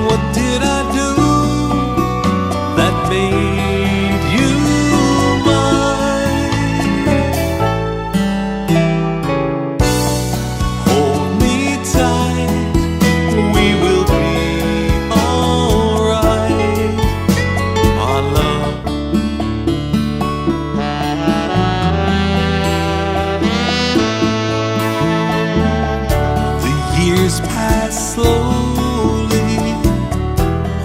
what did I do that made you mine? Hold me tight, we will be alright, our love. The years pass slowly,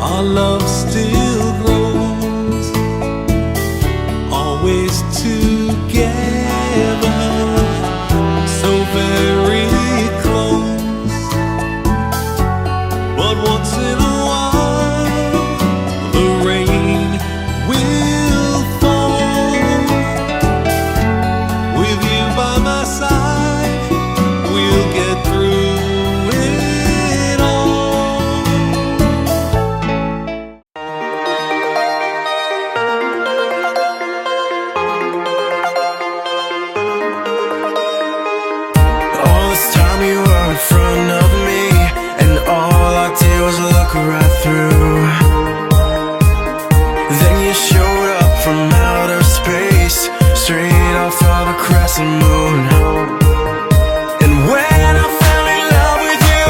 our love still grows, always together, so very close. But once in a while, the rain will fall. With you by my side, we'll get through it all. All this time you were in front of me, and all I did was look right through. Then you showed up from outer space, straight off of a crescent moon. And when I fell in love with you,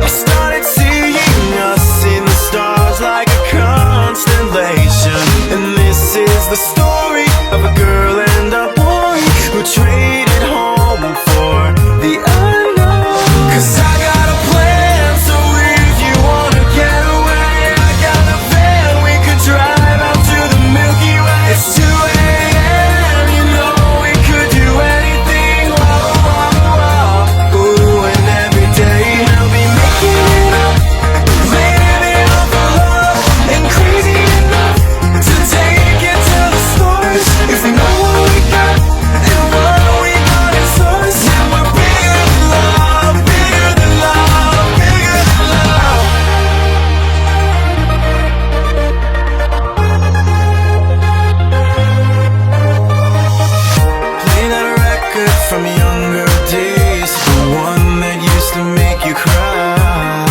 I started seeing us in the stars like a constellation. And this is the story of a girl and a boy who traded home for the unknown. 'Cause I got a plan, so if you wanna get away, I got a van, we could drive out to the Milky Way. It's 2 a.m., you know we could do anything. Whoa, whoa, whoa. Ooh, and every day I'll be making it up, living off of love, and crazy enough to take it to the stars. If we know what we got and what we got in stores, and we're bigger than love, bigger than love, bigger than love. Playing out a record from younger days, the one that used to make you cry.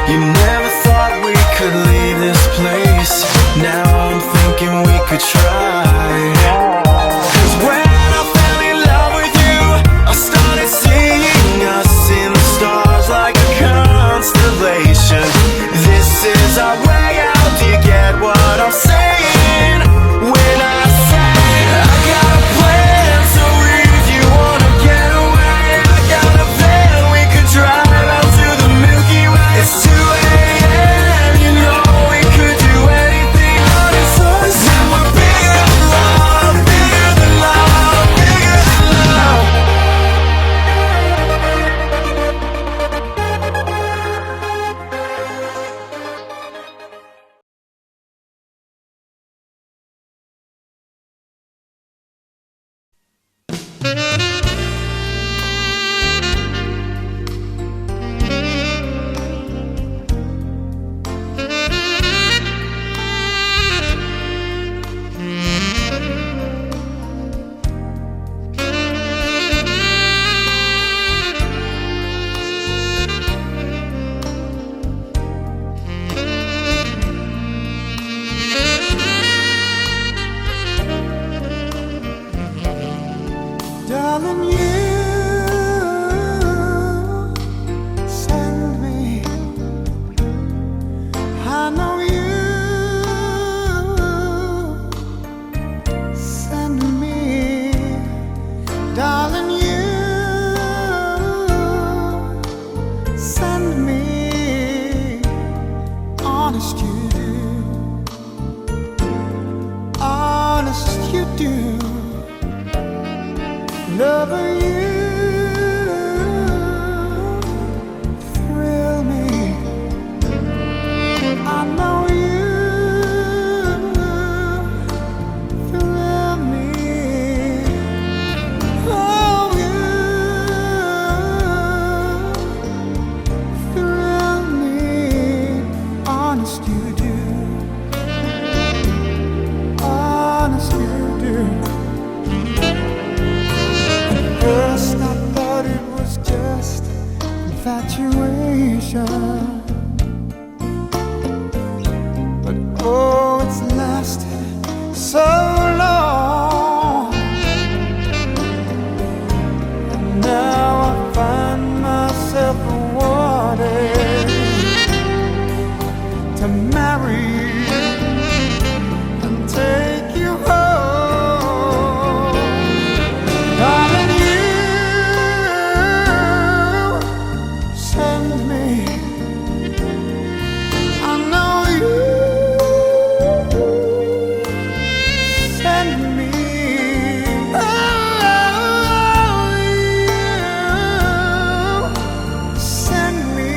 You never thought we could leave this place. Now I'm thinking we could try. 'Cause when I fell in love with you, I started seeing us in the stars like a constellation. This is our way out, do you get what I'm saying? When I say I got a plan, so if you wanna get away, I got a van, we could drive out to the Milky Way. It's 2 a.m., you know we could do anything on its own. And we're bigger than love, bigger than love, bigger than love. Darling, you send me. I know you send me. Darling, you send me. Honest you do. Honest you do. Lover, you thrill me. I know you thrill me. Oh, you thrill me. Honest you do. Honest you do. First I thought it was just infatuation, to marry you and take you home. Darling, you send me. I know you send me. Oh, you send me.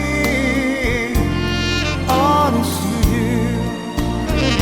Honest, you do.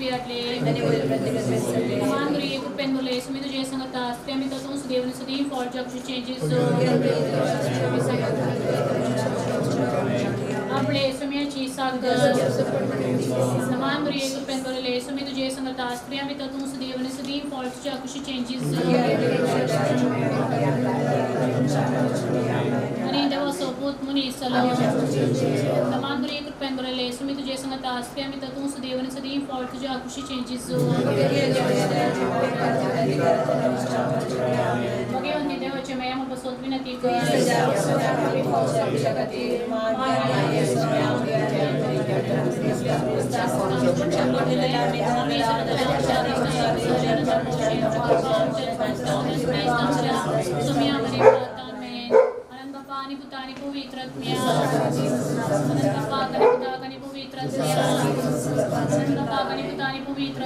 पियाटले नमांद्री कुपेंदुले Sumi तुझे संगता स्त्रियामी ततुं सुदेवनि सुदी for जब changes आपले सुमियाची सागर नमांद्री कुपेंदुले सुमी तुझे संगता स्त्रियामी ततुं सुदेवनि सुदी for जब changes आणि देवा सोबत मुनी सलाम नमांद्री कुपेंदुले सुमी तुझे संगता स्त्रियामी ततुं सुदेवनि सुदी फॉर जब चेंजेस भगवंती देवाचे मया बसवत विनंती पानी पुतानी पवित्र पाकनी पवित्र पाकनी पुतानी पवित्र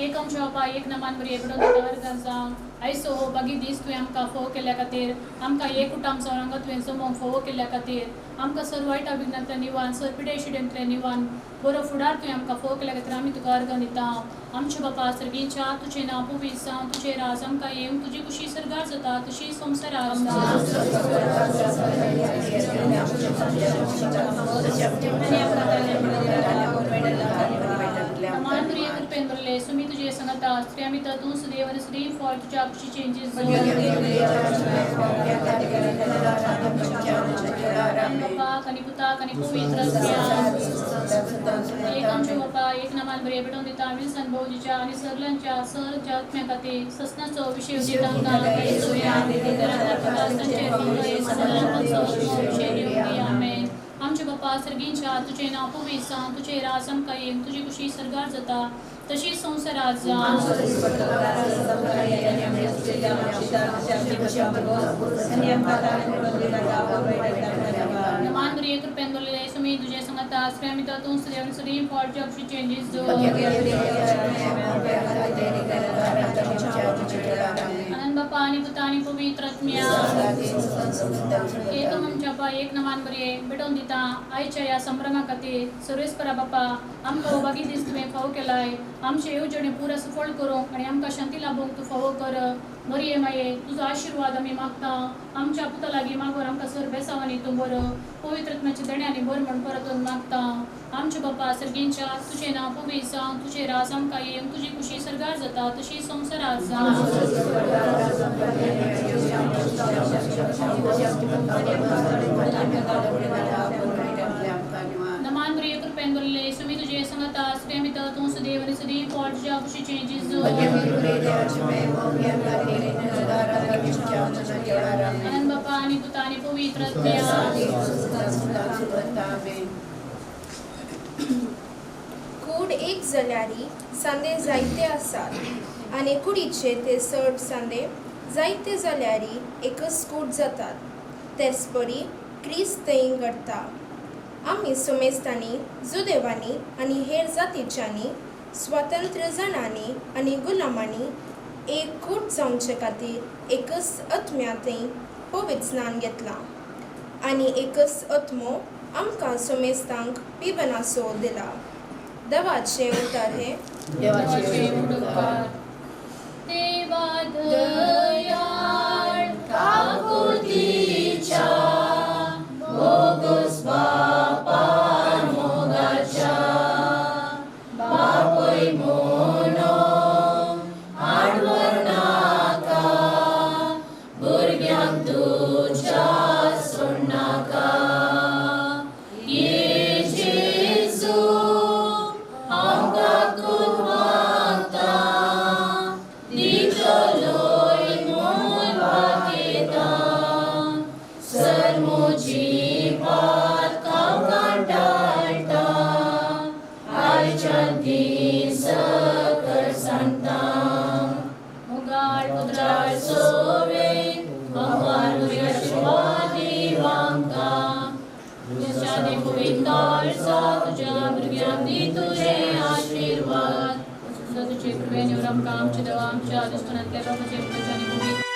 एकम शोपा एक नमान बरी एवढं दर गंजा ऐसो बगी दिस तू आमका फो केल्या खातीर आमका एक कुटाम सौरंग तुवेंचो मोग फो केल्या खातीर आमका सर वायट अभिज्ञांतले निवान सर पिडेशिडेंतले निवान बरो फुडार तुवें आमकां फो केल्या खातीर आमी तुका अर्घ दिता आमचे बापा सर्गीच्या तुझें नांव पुवीस जावं तुझें राज आमकां येवं तुजी कुशी सरगार जाता तशी संवसाराक नमांद्री कुपेंदुले सुमी तुझे संगता स्त्रियामी ततुं सुदेवनि सुदी फॉर तुझ्या कुशी चेंजेस बापा कनी पुता कनी पवित्र एकम बापा एक नमान बरे बेडून दिता विल्सन भोवजीच्या आणि सरलांच्या सरच्या आत्म्या खातीर ससनाचो विषय दिता आमेन आमचे बापा सर्गींच्या तुझे नांव पुवीस जावं तुझे राज आमकां येवं तुजी कुशी सरगार जाता तशी संवसाराक नमांद्री कुपेंदुले सुमी तुझे संगता स्त्रियामी ततुं सुदेवनि सुदी फॉर जब चेंजेस आनंद बापा आणि पुतानी पवित्र एकम जपा एक नमान बरी बेटोन दिता आयच्या या संभ्रमा खातीर सर्वेस्परा बापा आमकां ओबागी दीस तुवें फावो केलाय आमचे येवजणे पुरा सफळ करूंक आनी आमकां शांती लाभूंक तूं फावो कर मरिये माये तुजो आशिर्वाद आमी मागता आमच्या पुता लागीं मागोर आमकां सर बेसावांनी तूं बरो पवित्रत्म्याच्या देण्यानी बर म्हण परतून मागता आमचे बापा सर्गींच्या तुझें नांव पुवीस जावं तुझें राज आमकां येवं तुजी कुशी सरगार जाता तशी संवसाराक नमांद्री कुपेंदुले सुमी तुझे संगता स्त्रियामी ततुं सुदेवनि सुदी फॉर तुझ्या कुशी चेंजेस आनंद बापा आणि पुतानी पवित्र कूड एक जाल्यारी सांदे जायते आसात आनी कुडीचे ते चड सांदे जायते जाल्यारी एकच कूड जातात तेच परी क्रिस्त थंय घडटा आमी सोमेस्तांनी जुदेवांनी आनी हेर जातीच्यांनी स्वतंत्र जणांनी आनी गुलामांनी एक कूड जावचे खातीर एकच आत्म्या थंय पवित्र स्नान घेतलां आनी एकच आत्मो आमकां सोमेस्तांक पिबनासो दिला देवाचे उतर हे देवा दयाळ काकुतीच्या बोगस बापा मोगाच्या बापय मोनो आडवर नाका भुरग्यांक तुझ्या सोडनाका ये जेजू आमकां खूब मागता दितलोय मोल वागेता सर मोजी बात कामकां टाळटा आयच्या दीस कर सांगता मुगाळ कुद्राळ सोवे भगवान आशिर्वादी वांका तुझ्या पवित्राळसा तुझ्या भुरग्यांक दी तुझे आशिर्वाद तुझे कृपेने आमकां आमच्या देवा आमच्या दुश्मनांतल्या लोकांचे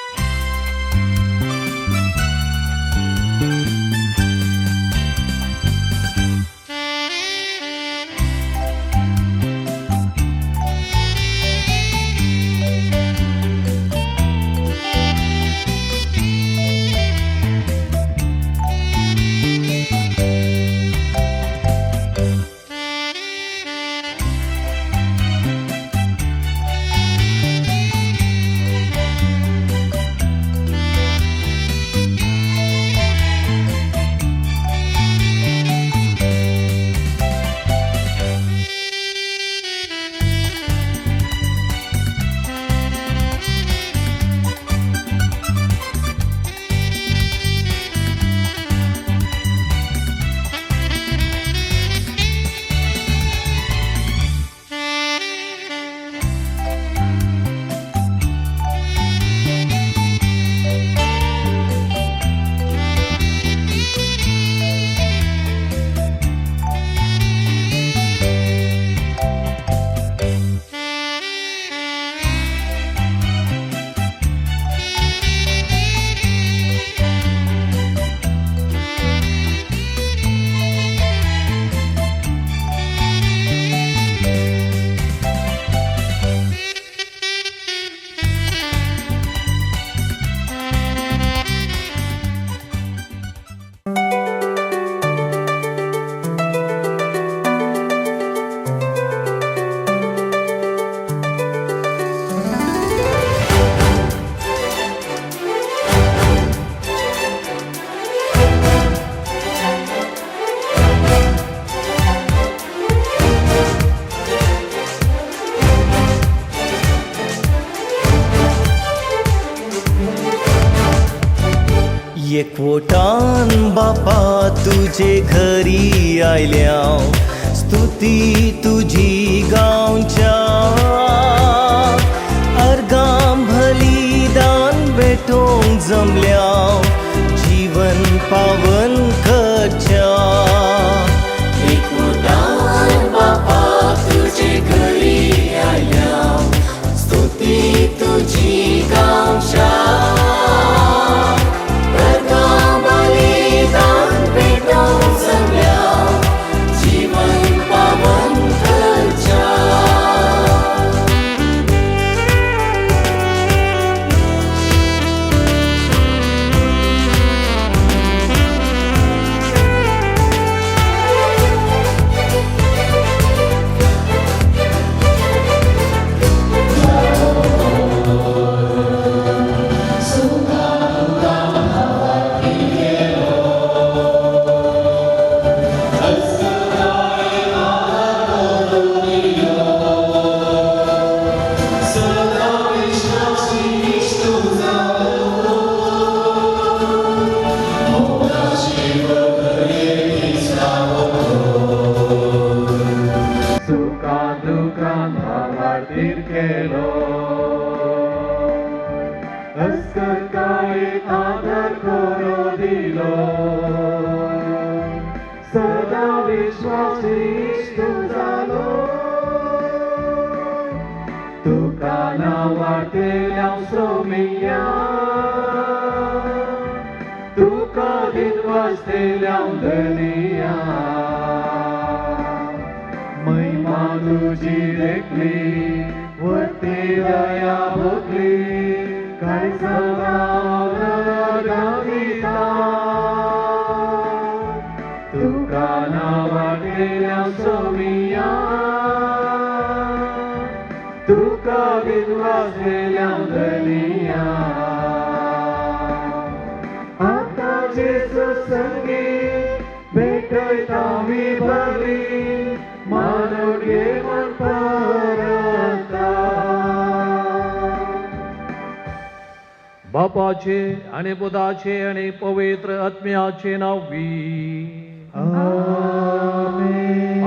एकवटान बापा तुझे घरी आयल्या स्तुती तुझी गावच्या अर्गां बलिदान भेटोंक जमल्या जीवन पावन करच्या एकवटान बापा तुझे घरी आयल्या स्तुती तुझी गावच्या बापाचे आणि पुताचे आणि पवित्र आत्म्याचे नावी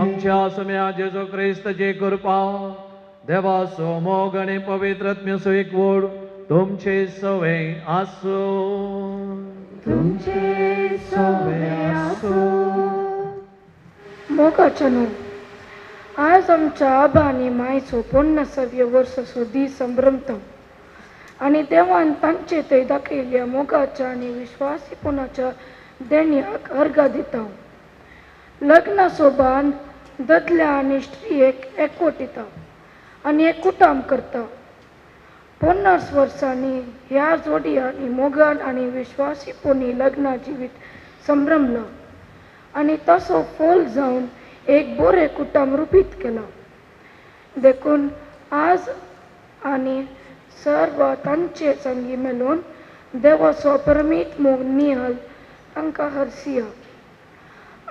आमच्या सम्या जेजू ख्रिस्ताची कृपा देवाचो मोग आणि पवित्र आत्म्याचो एकवट तुमचे सवय आसो मोगाच्या न्हू आज आमच्या आबा आनी मायचो 50व्या वर्साचो दीस संभ्रमता आनी देवान तांचे थंय दाखयल्या मोगाच्या आनी विश्वासीपणाच्या देण्याक अर्घ दिता. लग्ना सोबान ददल्या आनी स्त्रियेक एकवटिता आनी एक कुटाम करता. 50 वर्सांनी ह्या जोडयांनी मोगान आनी विश्वासीपणी लग्ना जिवीत संभ्रमला आनी तसो फोल जावन एक बरें कुटाम रुपीत केला. देखून आज आनी सर्व तांचे संगी मेळून देवाचो परमीत मोग नियाल तांकां हरसिया.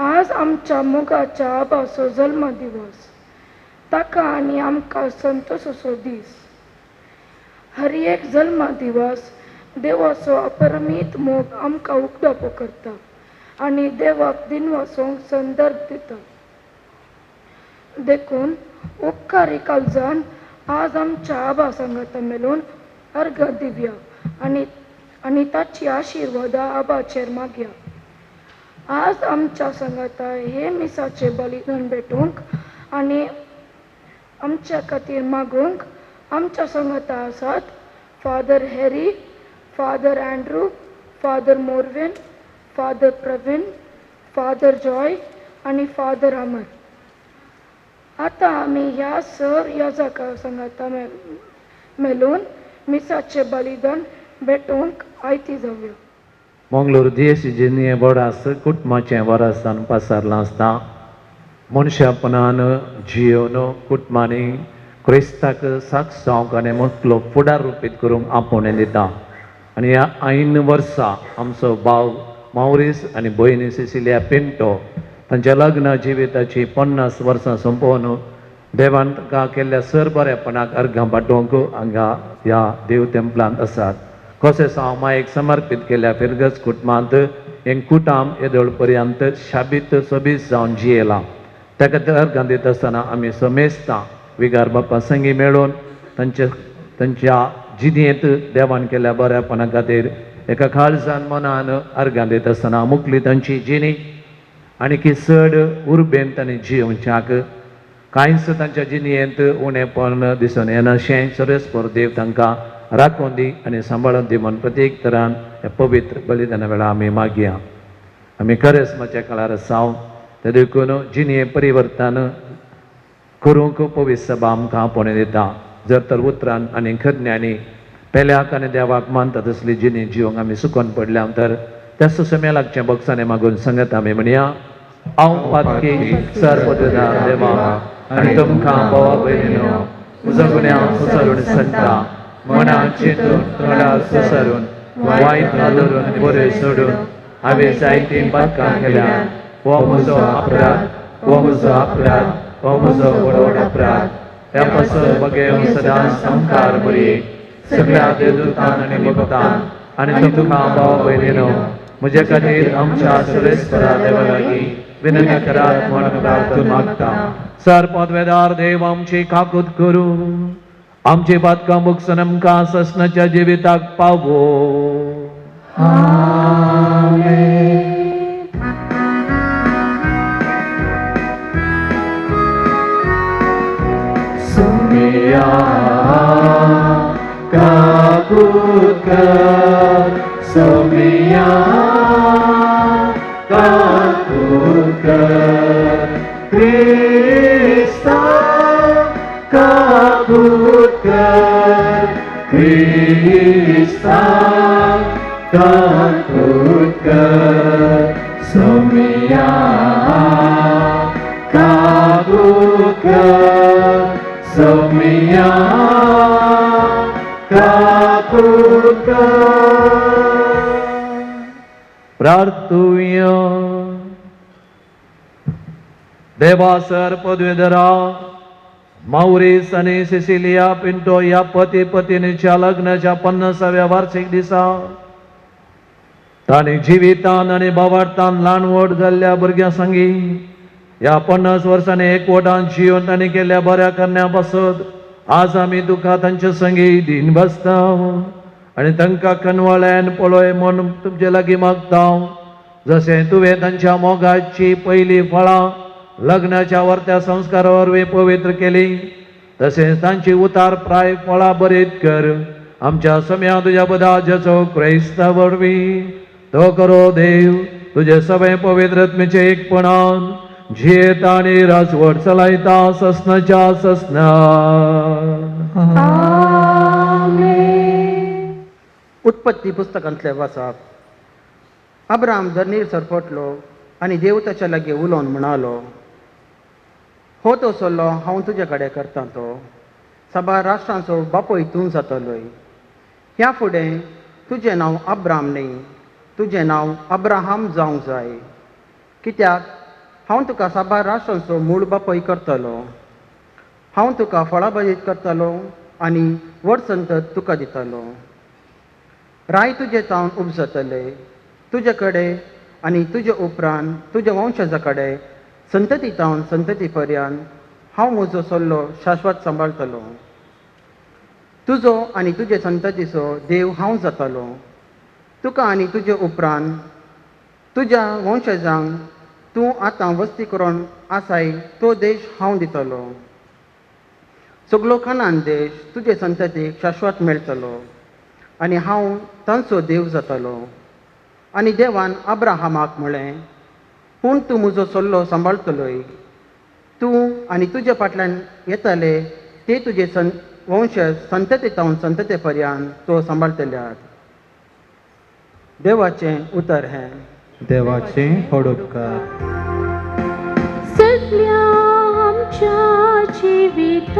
आज आमच्या मोगाच्या आबाचो जल्म दिवस ताका आनी आमकां संतोषाचो दीस. हर एक जल्म दिवस देवाचो अपरमीत मोग आमकां उक्तावो करता आनी देवाक दिनवासोंक संदर्भ दिता. देखून उपकारी काळजान आज आमच्या आबा सांगाता मेळून अर्घ दिवया आनी ताची आशिर्वादा आबाचेर मागया. आज आमच्या सांगाता हे मिसाचे बलिदान भेटूंक आनी आमच्या खातीर मागूंक आमच्या सांगाता आसात father Harry, father Andrew, father Morven, father Praveen, father Joy आनी फादर अमर. आता आमी ह्या सर याजका सांगाता मेळून मिसाचे बलिदान भेटूंक आयती जावया. मंगळूर देशजीनी वरास कुटुंबाचें वरासान पसारलां आसता. मनशापणान जियोन कुटुंबांनी क्रिस्ताक साक्षांक आनी मसलो फुडार रुपीत करूंक आपोवणें दिता. आनी ह्या ऐन वर्सा आमचो भाव माउरीस आनी भयणी सिसिलिया पिंटो तांच्या लग्न जिविताची 50 वर्सां संपोवन देवान तांकां केल्ल्या सर बरेपणाक अर्घां पाठोवंक हांगा ह्या देव तेंपलांत आसात. कशें सामायिक समर्पीत केल्या फिरगस कुटुंबांत हें कुटाम येदोळ पर्यंत शाबीत सोबीत जावन जियेलां. ताका अर्घ दिता आसतना आमी समेस्तां विगार बाप्पा संगी मेळून तांच्या जिणेंत देवान केल्या बऱ्यापणा खातीर एका काळजान मनान अर्घां दिता आसतना मुखली तांची जिणी आनी की चड उर्बेन तांणी जियोवच्याक कांयच तांच्या जिणेंत उणेपण दिसून येनाशें सर्वेस्पर देव तांकां राखून दी आनी सांबाळून दी म्हूण प्रत्येक तरान हे पवित्र बलिदाना वेळा आमी मागया. आमी करेस्माच्या काळार आसाव ते देखून जिणे परिवर्तन करूंक पवित्र सभा आमकां आपणे दिता. जर तर उतरान आनी खज्ञांनी पेल्याक आनी देवाक मानता तसली जिणी जिवंक आमी सुकोन पडल्या तर त्या सुसम्या लागचें बक्षांनी मागून सांगत आमी म्हणया हांव पातकी सर्वपददार देवा आनी तुमकां भावा भयणीनो म्हजो गुन्यांव सुसारून सांगता. मनां चिंतून तोंडार सुसारून वायट धरून बरें सोडून हांवें जायतीं बातकां केल्यात. हो म्हजो अपराध, हो म्हजो अपराध, हो म्हजो व्हड अपराध. ह्या पासून बगेव सदांच संकार बरी सगळ्या देवदूतान आनी भक्तान आनी तुमकां भाव भयणीनो म्हजे खातीर आमच्या सर्वेस्परा देवा लागीं विनंती करात म्हूण प्रार्थना मागता. सर्वपदवेदार देव आमची काकूत करूं आमची बातकां मुगसून आमकां ससनाच्या जिविताक पावो. सुमिया काकूत कर, सुमिया काकूत कर, क्रिस्ता काकूत कर, क्रिस्ता काकूत कर, सुमिया काकूत कर, सुमिया काकूत कर. प्रार्थुया. देवासर पदवीधरा माउरीस आणि सिसिलिया पिंटो या पती पत्नीच्या लग्नाच्या 50व्या वार्षिक दिसा तांणी जिवितान आनी भावार्थान ल्हान व्हड जाल्ल्या भुरग्यां संगी ह्या 50 वर्सांनी एकवटान जिवन तांणी केल्ल्या बऱ्या करण्या पासत आज आमी तुका तांचे संगी दिन बसता आनी तांकां कनवळ्यान पळय म्हूण तुमचे लागीं मागता. जशें तुवें तांच्या मोगाची पयलीं फळां लग्नाच्या वर्त्या संस्कारा वरवीं पवित्र केली तशेंच तांची उतार प्राय फळां बरीत कर. आमच्या सम्या तुज्या बदाजाचो क्रायस्ता वरवीं तो करो देव तुजे सगळे पवित्र आत्मेचे एकपणान जियेता आनी राजवट चलयता ससनाच्या ससना. उत्पत्ती पुस्तकांतले वाचप. अब्राम जर्नीर सरपटलो आनी देव ताच्या लागीं उलोवन म्हणालो, हो तो सल्लो हांव तुजे कडेन करतां तो सबा राष्ट्रांचो बापोय तूं जातलोय. ह्या फुडें तुजें नांव अब्राम न्ही, तुजें नांव अब्राहाम जावंक जाय, कित्याक हांव तुका सबा राष्ट्रांचो मूळ बापोय करतलो. हांव तुका फळाबजीत करतलो आनी व्हड संतत तुका दितलो. राय तुजे जावन उपजतले, तुजे कडेन आनी तुजे उपरांत तुज्या वंशजा कडेन संतती जावन संतती पर्यंत हांव म्हजो सल्लो शाश्वत सांबाळटलो. तुजो आनी तुजे संततीचो देव हांव जातलो. तुका आनी तुजे उपरांत तुज्या वंशजांक तूं आतां वस्ती करून आसाय तो देश हांव दितलो. सगळो कानान देश तुजे संततीक शाश्वत मेळटलो आनी हांव तांचो देव जातलो. आनी देवान अब्राहामाक म्हळें, पूण तूं म्हजो सल्लो सांबाळटलोय. तूं आनी तुजे फाटल्यान येतले ते तुजे वंशज संतते जावन संतते पर्यंत तो सांबाळटल्यात. देवाचें उतर हें. देवाचें पडोपकार. सगळ्या आमच्या जिवितांत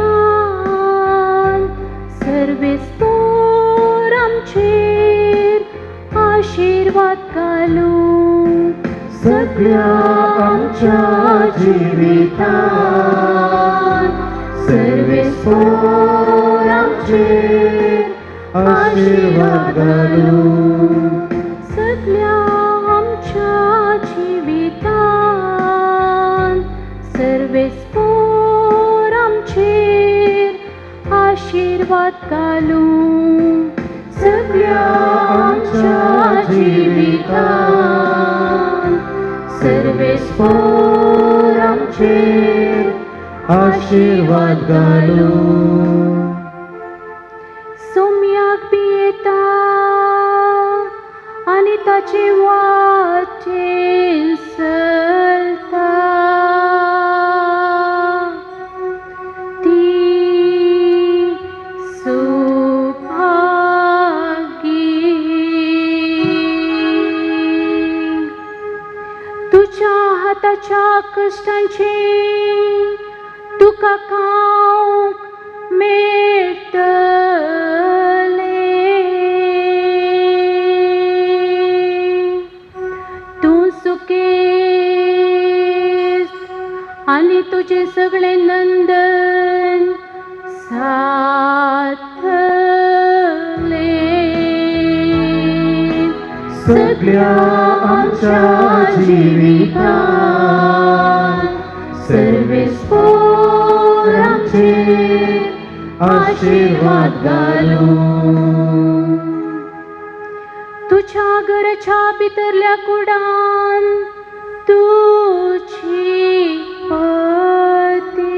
सर्वेस्पर आमचेर आशीर्वाद घालूं. सगळ्या आमच्या जिवितांत सर्वेस्पर आमचेर आशीर्वाद घालू सगळ्या आमच्या जिवितान सर्वेस्पर आमचेर आशीर्वाद घालू सगळ्या आमच्या जिवितान सर्वेस्पर आमचेर आशीर्वाद घालू सोम्याक बी येता आनी ताचे वाटेन चलता ती सुभागी तुझ्या हाताच्या कश्टांची तुका खावंक मेळटलें तूं सुकेस आनी तुजें सगळें नंदन साथलें सगळ्या आमच्या जिवितान सर्वेस्पर आमचेर आशीर्वाद घालू तुझ्या घराच्या भितरल्या कुडान तुझी पती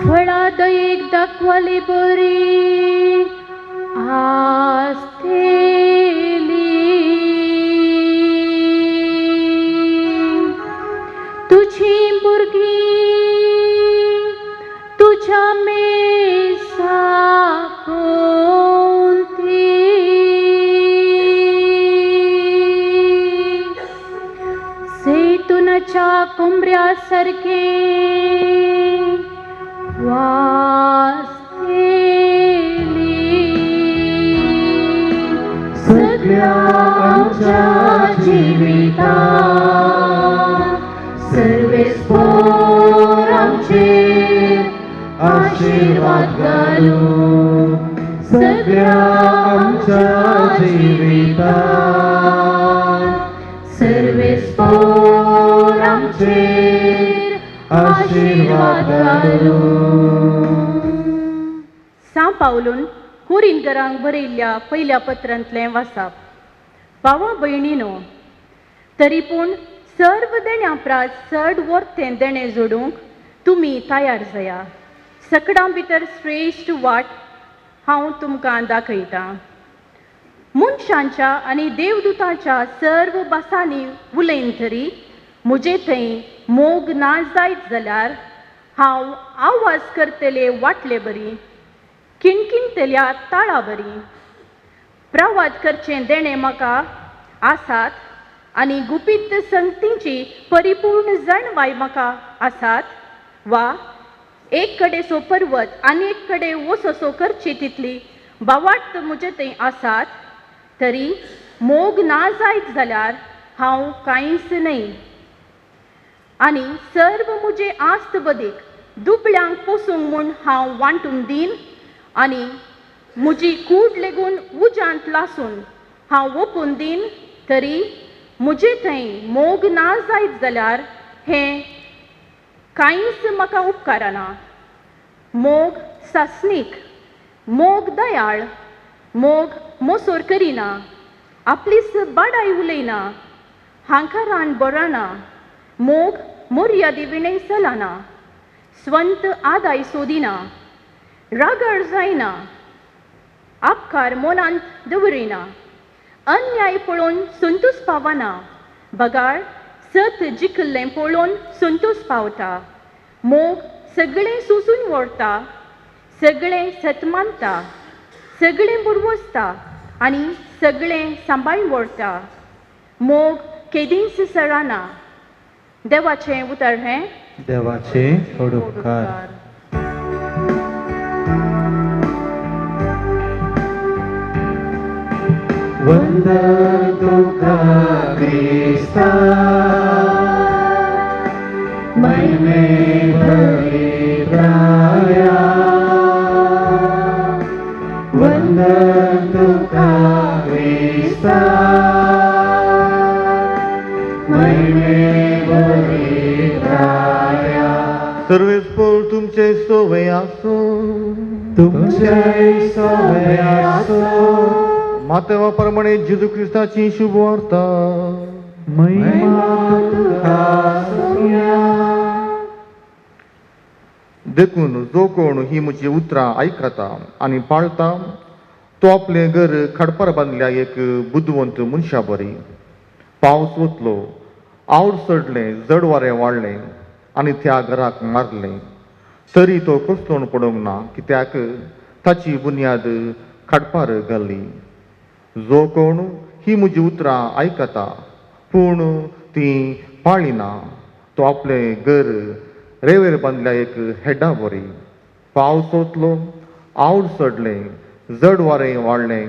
फळां दयेक दाखवाली बरी आसतेली तुझी भुरगीं तुझ्या मेसा सैतुनाच्या कोंबऱ्या सारखे वाचतेली सगळ्या आमच्या जिवितान सर्वेस्पर आमचेर आशीर्वाद घालू सगळ्या आमच्या जिवितान सर्वेस्पर आमचेर आशीर्वाद घालू सा पावलून कुरिंदरांक बरयल्ल्या पयल्या पत्रांतलें वाचप भावा भयणीनो तरी पूण सर्व देण्या प्रात चड वर्तें देणें जोडूंक तुमी तयार जाया सकडां भितर श्रेश्ठ वाट हांव तुमकां दाखयतां मनशांच्या आनी देवदूतांच्या सर्व भासांनी उलयन तरी म्हजे थंय मोग ना जायत जाल्यार हांव आवाज करतले वाटले बरी किणकिणतल्या ताळा बरी प्रवाद करचें देणें म्हाका आसात आनी गुपीत संगतींची परिपूर्ण जाणवाय म्हाका आसात वा एक कडेसो पर्वत आनी एक कडेन वसोसो करची तितली बावाट म्हजे थंय आसात तरी मोग ना जायत जाल्यार हांव कांयच न्हय आनी सर्व म्हजे आस्त बदीक दुबळ्यांक पोसूंक म्हूण हांव वांटून दीन आनी म्हजी कूड लेगून उज्यांत लासून हांव ओपून दीन तरी म्हजे थंय मोग ना जायत जाल्यार हें कांयच म्हाका उपकारना मोग सासनीक मोग दयाळ मोग मोसोर करिना आपलीच बाडाय उलयना हांकारान बराना मोग मर्यादे विणय चलना स्वंत आदाय सोदिना रागड जायना आपकार मोनांत दवरिना अन्याय पळोवन संतोष पावना बगाळ सत जिखल्लें पळोवन संतोष पावता मोग सगळें सोंसून व्हरता सगळें सत मानता सगळें बुडवसता आनी सगळें सांबाळून व्हरता मोग केदींच सराना देवाचें उतर हें देवाचे उपकार वंदन तुका क्रिस्ता महिमे भरी राया वंदन तुका ख्रिस्ता महिमे भरी राया सर्वेस्पर तुमचे सोवे आसो तुमचे सोवे आसो मातेवा प्रमाणे जेजू ख्रिस्ताची शुभ वार्ता महिमा तुका सोम्या देखून जो कोण ही म्हजी उतरां आयकता आनी पाळता तो आपले घर खडपार बांदल्या एक बुद्धवंत मनशा बरी पावस वतलो आवड चडलें जड वारें वाडलें आनी त्या घराक मारलें तरी तो कोसळून पडूंक ना कित्याक ताची बुन्याद खडपार घाल्ली जो कोण ही म्हजी उतरां आयकता पूण ती पाळिना तो आपलें घर रेवेर बांदल्या एक हेडा बरी पावस वतलो आवड चडलें जड वारें वाडलें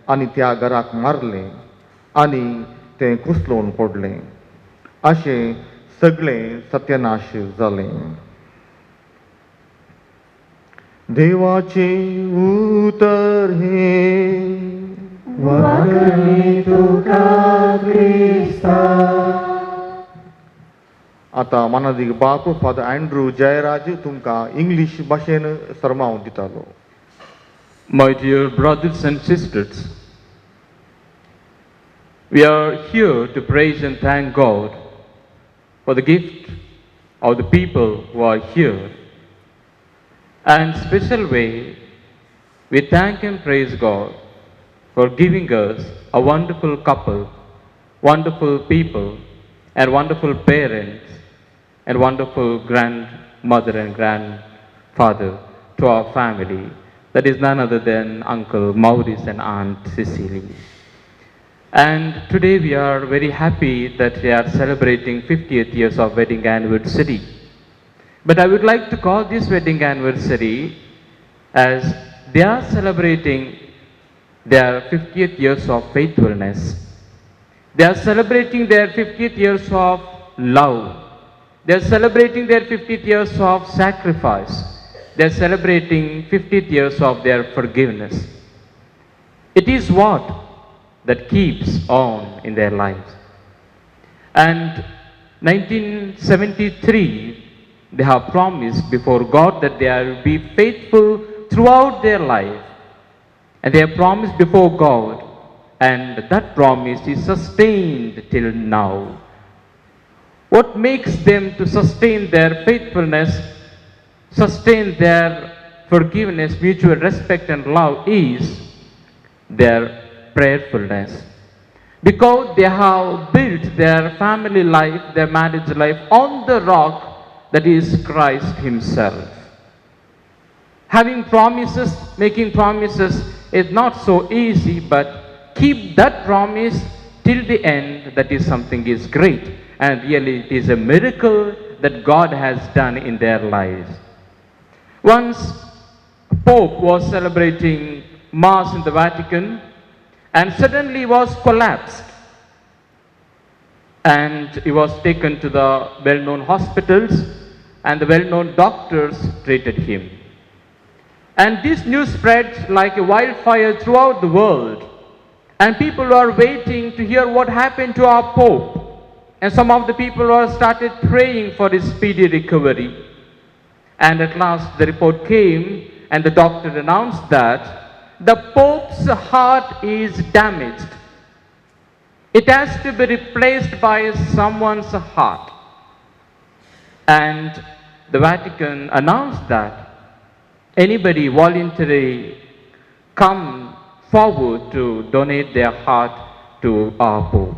आनी त्या घराक मारलें आनी तें कुसलून पडलें अशें सगळें सत्यानाश जालें देवाचें उतर हे वखणी तुका ख्रिस्ता आतां मानादीक बाप फादर अँड्रू जयराज तुमकां इंग्लीश भाशेन सरमाव दितालो My dear brothers and sisters, we are here to praise and thank God for the gift of the people who are here. And special way, we thank and praise God for giving us a wonderful couple, wonderful people, and wonderful parents, and wonderful grandmother and grandfather to our family. That is none other than Uncle Maurice and Aunt Cecily. And today we are very happy that we are celebrating 50th years of wedding anniversary. But I would like to call this wedding anniversary as they are celebrating their 50th years of faithfulness. They are celebrating their 50th years of love. They are celebrating their 50th years of sacrifice. They are celebrating 50th years of their forgiveness. It is what that keeps on in their lives. And 1973, they have promised before God that they will be faithful throughout their life. And they have promised before God, and that promise is sustained till now. What makes them to sustain their faithfulness, sustain their forgiveness, mutual respect and love is their prayerfulness. Because they have built their family life, their marriage life on the rock that is Christ Himself. Having promises, making promises is not so easy, but keep that promise till the end. That is something is great, and really it is a miracle that God has done in their lives. Once Pope was celebrating Mass in the Vatican and suddenly was collapsed, and he was taken to the well-known hospitals and the well-known doctors treated him. And this news spread like a wildfire throughout the world, and people were waiting to hear what happened to our Pope. And some of the people were started praying for his speedy recovery. And at last the report came, and the doctor announced that the Pope's heart is damaged. It has to be replaced by someone's heart. And the Vatican announced that anybody voluntarily come forward to donate their heart to our Pope.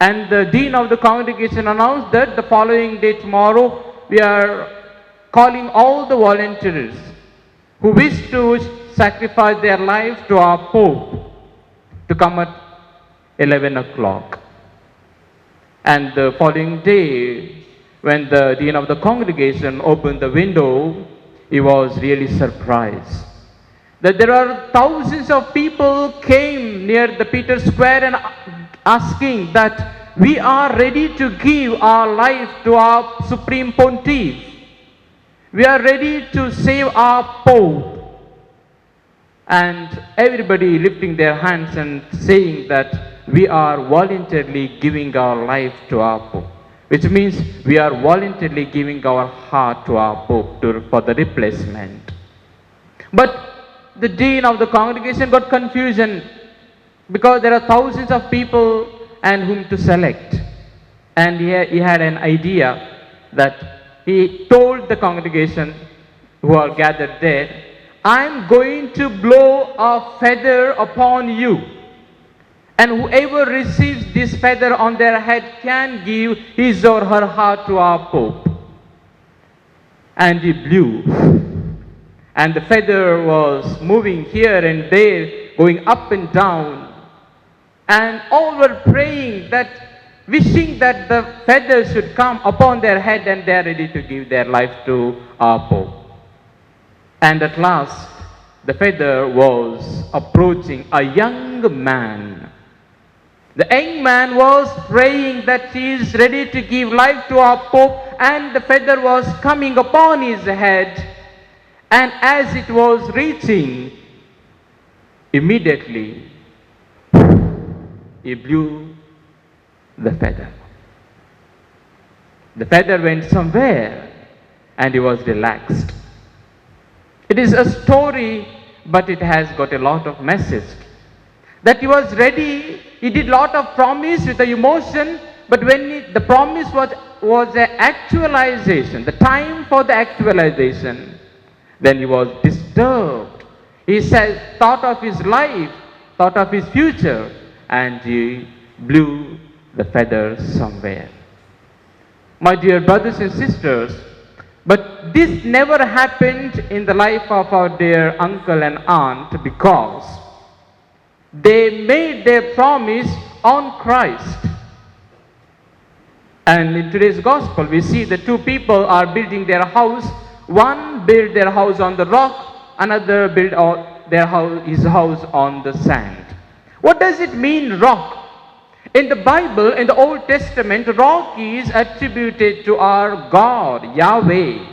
And the Dean of the congregation announced that the following day, tomorrow, we are calling all the volunteers who wish to sacrifice their life to our Pope to come at 11 o'clock. And the following day, when the Dean of the congregation opened the window, he was really surprised that there are thousands of people came near the Peter Square and asking that we are ready to give our life to our Supreme Pontiff. We are ready to save our Pope. And everybody lifting their hands and saying that we are voluntarily giving our life to our Pope, which means we are voluntarily giving our heart to our Pope for the replacement. But the dean of the congregation got confusion because there are thousands of people and whom to select. And he had an idea that he told the congregation who are gathered there, I'm going to blow a feather upon you. And whoever receives this feather on their head can give his or her heart to our Pope. And he blew. And the feather was moving here and there, going up and down. And all were praying that, wishing that the feather should come upon their head and they are ready to give their life to our Pope. And at last, the feather was approaching a young man. The young man was praying that he is ready to give life to our Pope, and the feather was coming upon his head. And as it was reaching, immediately he blew the feather. The feather went somewhere and he was relaxed. It is a story, but it has got a lot of message. That he was ready, he did lot of promise with the emotion, but when the promise was an actualization, the time for the actualization, then he was disturbed. He said, thought of his life, thought of his future, and he blew the feather somewhere. My dear brothers and sisters, but this never happened in the life of our dear uncle and aunt because they made their promise on Christ. And in today's gospel, we see the two people are building their house. One built their house on the rock, another built his house on the sand. What does it mean, rock? In the Bible, in the Old Testament, rock is attributed to our God, Yahweh.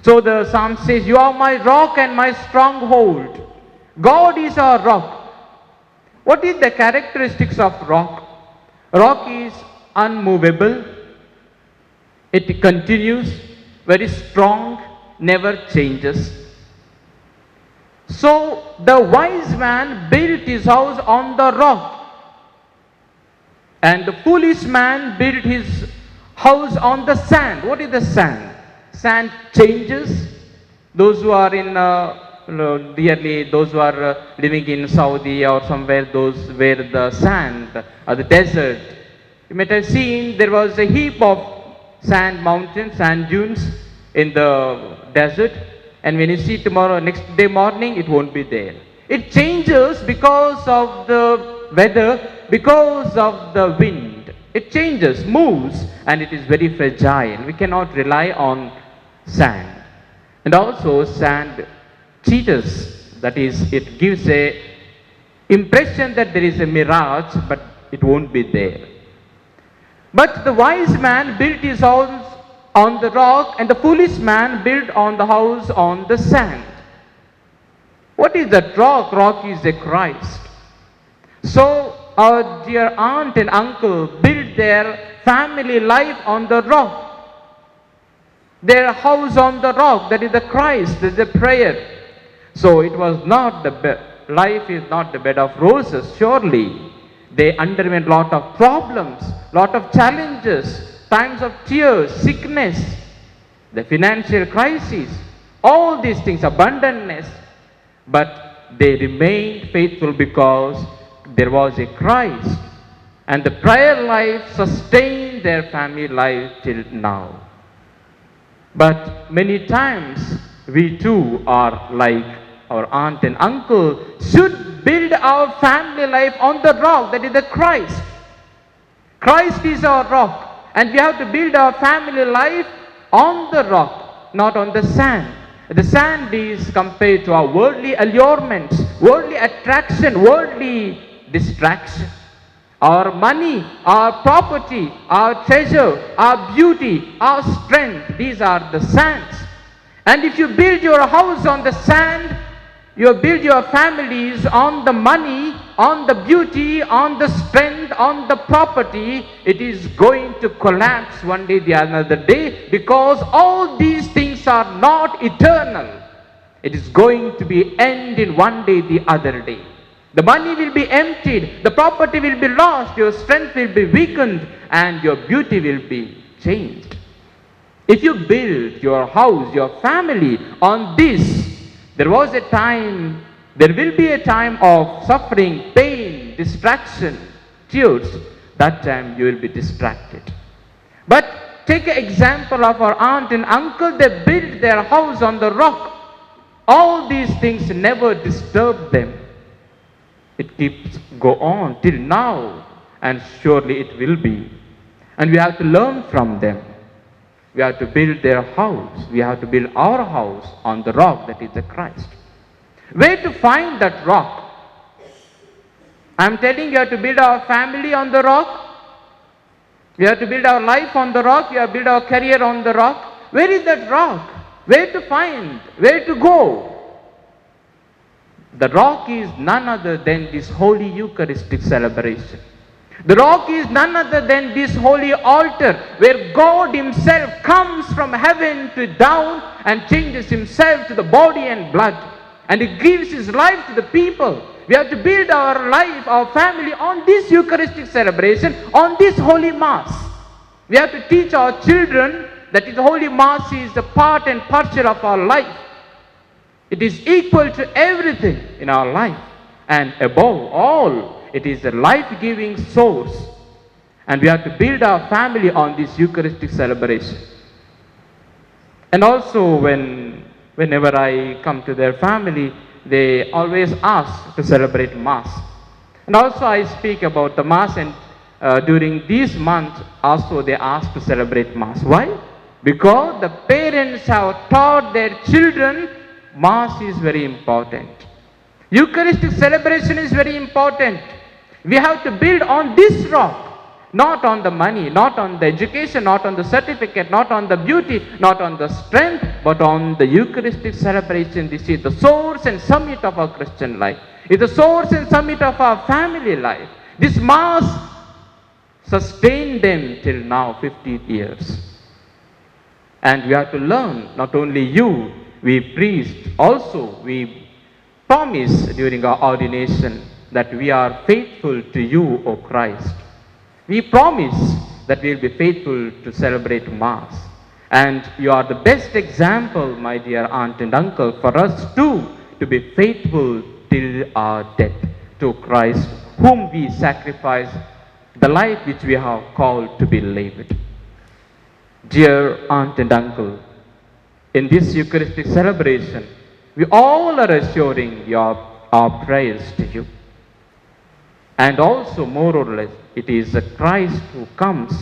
So the psalm says, you are my rock and my stronghold. God is our rock. What is the characteristics of rock? Rock is unmovable. It continues, very strong, never changes. So the wise man built his house on the rock, and the foolish man built his house on the sand. What is the sand? Sand changes. Those who are in those who are living in Saudi or somewhere, those where the sand or the desert, you might have seen there was a heap of sand mountains, sand dunes in the desert. And when you see tomorrow, next day morning, it won't be there. It changes because of the weather, because of the wind. It changes, moves, and it is very fragile. We cannot rely on sand. And also sand cheats, that is, it gives a impression that there is a mirage, but it won't be there. But the wise man built his house on the rock, and the foolish man built on the house on the sand. What is that rock? Rock is a Christ. So our dear aunt and uncle built their family life on the rock. Their house on the rock, that is the Christ, that is the prayer. So it was not life is not the bed of roses, surely. They underwent lot of problems, lot of challenges, times of tears, sickness, the financial crisis, all these things, abundantness. But they remained faithful because there was a Christ, and the prayer life sustained their family life till now. But many times we too are like our aunt and uncle, should build our family life on the rock, that is the Christ. Christ is our rock. And we have to build our family life on the rock, not on the sand. The sand is compared to our worldly allurements, worldly attraction, worldly distraction. Our money, our property, our treasure, our beauty, our strength, these are the sands. And if you build your house on the sand, you build your families on the money, on the beauty, on the strength, on the property, it is going to collapse one day, the another day, because all these things are not eternal. It is going to be end in one day, the other day. The money will be emptied, the property will be lost, your strength will be weakened, and your beauty will be changed. If you build your house, your family on this, there was a time, there will be a time of suffering, pain, distraction, tears. That time you will be distracted. But take an example of our aunt and uncle. They built their house on the rock. All these things never disturb them. It keeps go on till now, and surely it will be. And we have to learn from them. We have to build their house. We have to build our house on the rock, that is the Christ. Where to find that rock? I am telling you have to build our family on the rock. We have to build our life on the rock. We have to build our career on the rock. Where is that rock? Where to find? Where to go? The rock is none other than this holy Eucharistic celebration. The rock is none other than this holy altar where God himself comes from heaven to down and changes himself to the body and blood. And he gives his life to the people. We have to build our life, our family on this Eucharistic celebration, on this Holy Mass. We have to teach our children that the Holy Mass is the part and parcel of our life. It is equal to everything in our life. And above all, it is a life-giving source. And we have to build our family on this Eucharistic celebration. And also whenever I come to their family, they always ask to celebrate Mass. And also I speak about the Mass, and during this month also they ask to celebrate Mass. Why? Because the parents have taught their children Mass is very important. Eucharistic celebration is very important. We have to build on this rock, not on the money, not on the education, not on the certificate, not on the beauty, not on the strength, but on the Eucharistic celebration. This is the source and summit of our Christian life. It's the source and summit of our family life. This Mass sustained them till now, 50 years. And we have to learn, not only you, we priests, also we promise during our ordination that we are faithful to you, O Christ. We promise that we will be faithful to celebrate Mass. And you are the best example, my dear aunt and uncle, for us too to be faithful till our death to Christ, whom we sacrifice the life which we have called to be lived. Dear aunt and uncle, in this Eucharistic celebration, we all are assuring our prayers to you. And also, more or less, it is the Christ who comes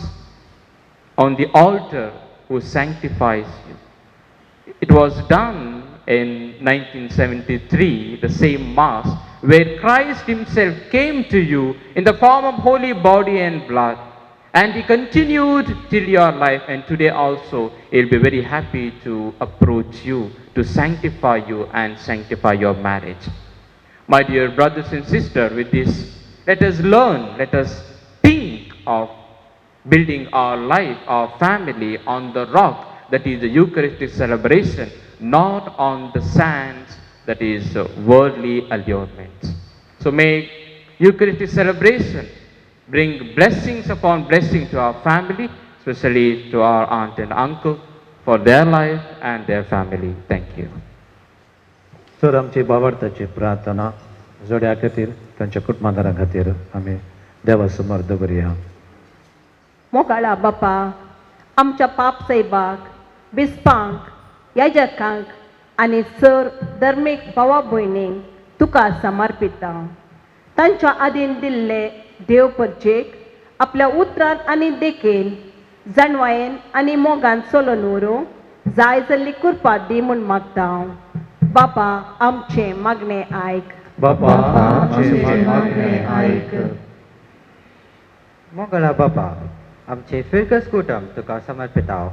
on the altar who sanctifies you. It was done in 1973, the same Mass, where Christ himself came to you in the form of holy body and blood. And he continued till your life, and today also he'll be very happy to approach you, to sanctify you and sanctify your marriage. My dear brothers and sisters, with this, let us learn, let us think of building our life, our family on the rock, that is the Eucharistic celebration, not on the sands, that is worldly allurements. So may Eucharistic celebration bring blessings upon blessing to our family, especially to our aunt and uncle, for their life and their family. Thank you. Sir आमची बाबार्थाची प्रार्थना जोड्या खातीर तांच्या कुटुंबादारां खातीर आमी देवा समोर दवरया. मोगाळा बापा, आमच्या पाप सैबाक, बिस्पांक, याजकांक आनी सर धर्मीक भावा भयणींक तुका समर्पिता. तांच्या आदीन दिल्ले देव परचेक आपल्या उतरान आनी देखीन जाणवायेन आनी मोगान चलोन व्हरूं जाय जाल्ली कृपा दी म्हूण मागता. बापा आमचें मागणें आयक. बापा आमचें मागणें आयक. मोगळा बाबा, आमचे फिरकस कुटुंब तुका समर्पिताव.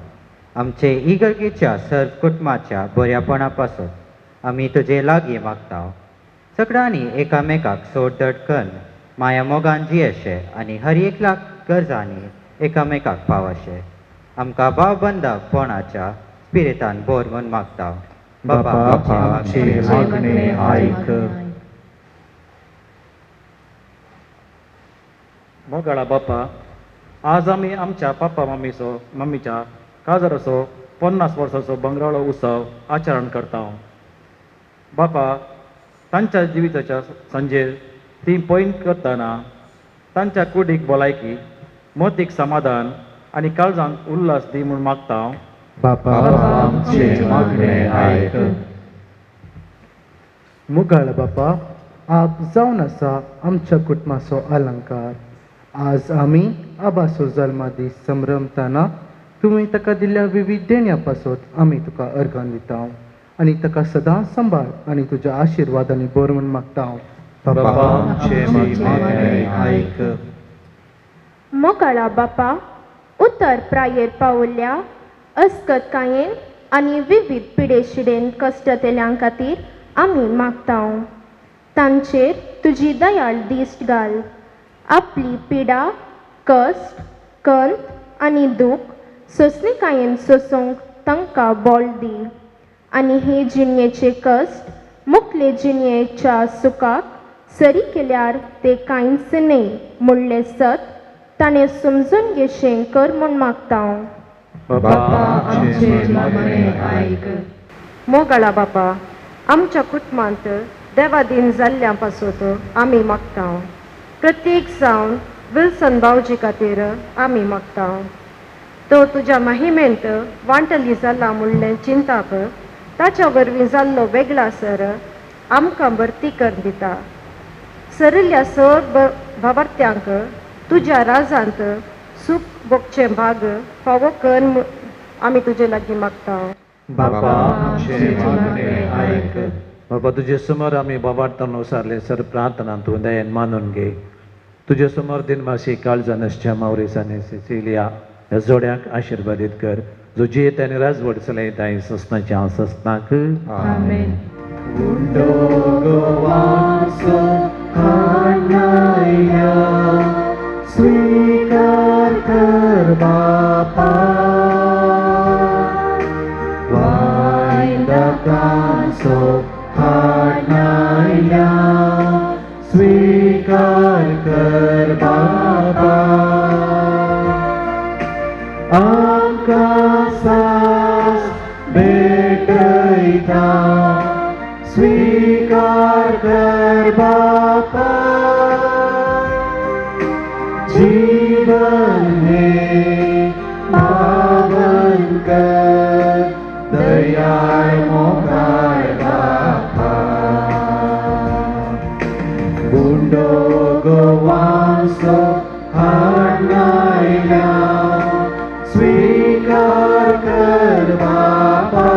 आमचे इगर्गेच्या सर्व कुटुंबाच्या बऱ्यापणापासून आमी तुजे लागीं मागताव. सगळ्यांनी एकामेकाक सोड दड करून माया मोगान जियेशे आनी हर एकल्या गरजांनी एकामेकाक पावशे. आमकां भाव बंधकपणाच्या स्पिरितान बोर म्हूण मागताव. बाबा आमचे मागणे आयक. मोगळा बापा, आज आमी आमच्या पापा मम्मीच्या काजराचो 50 वर्साचो बंगराळो उत्सव आचरण करता. बापा, तांच्या जिविताच्या संजेर ती पॉयंट करतना तांच्या कुडीक भलायकी, मोतीक समाधान आनी काळजांक उल्हास दी म्हूण मागता. बापा आमचे मागणे आयक. मुगाळ बापा, आप जावन आसा आमच्या कुटुंबाचो अलंकार. आज आमी आबाचो जल्मा दीस संभ्रमतना तुवें ताका दिल्ल्या विविध देण्या पासत आमी तुका अर्गान दिता आनी ताका सदांच सांबाळ आनी तुज्या आशिर्वादांनी बोर म्हूण मागता. बापा आमचे मागणे आयक. मोगाळा बापा, उतर प्रायेर पावल्ल्या अस्कतकायेन आनी विविध पिडेशिडेन कश्टतेल्यां खातीर आमी मागता. तांचेर तुजी दयाळ दिश्ट घाल. आपली पिडा, कश्ट, कंत आनी दूख सोंसणीकायेन सोसूंक तांकां बोल दी. आनी हे जिणयेचे कश्ट मुखले जिणयेच्या सुखाक सरी केल्यार ते कांयच न्ही म्हणलें सत ताणें समजून घेवचें कर म्हूण मागता. मोगाळा बापा, आमच्या कुटुंबांत देवादीन जाल्ल्या पासून आमी मागता. प्रत्येक जावन विल्सन भावजी खातीर आमी मागता. तो तुज्या महिमेंत वांटली जाला म्हणलें चिंताक ताच्या वरवीं जाल्लो वेगळा सर आमकां भरती कर दिता. सरिल्ल्या सर्व भावार्थ्यांक तुज्या राजांत सूख भोगचें भाग फावो कर आमी तुजे लागीं मागता. बापा आमचे मागणे आयक. बाबा, तुजे समोर आमी बाबार्थान सारले सर प्रार्थना तूं दयेन मानून घे. तुजे समोर दिनवासी काळजानसच्या मावरीस आनी सिसिलिया ह्या जोड्याक आशिर्वादीत कर, जो जियेत आनी राजवट चलयताय सस्नाच्या सस्नाक. आमेन. स्वीकार कर बापा, वायंदकांचो हाडनायल्या. स्वीकार कर बापा, आमकां सास भेटयता. स्वीकार कर बापा, जीवन हे पावन कर. दयाळ मोगाळ बापा, बुंडो गोवांचो हाडनायल्या. स्वीकार कर बापा,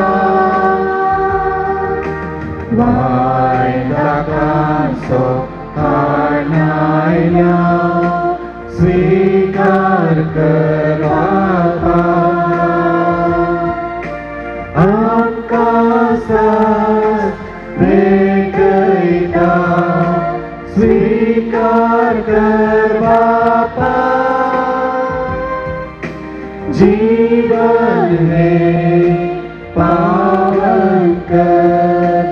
वायंदकांचो हाडनायल्या. स्वीकार कर बापा, आमकां सास भेटयता. स्वीकार कर बापा, जीवन हे पावन कर.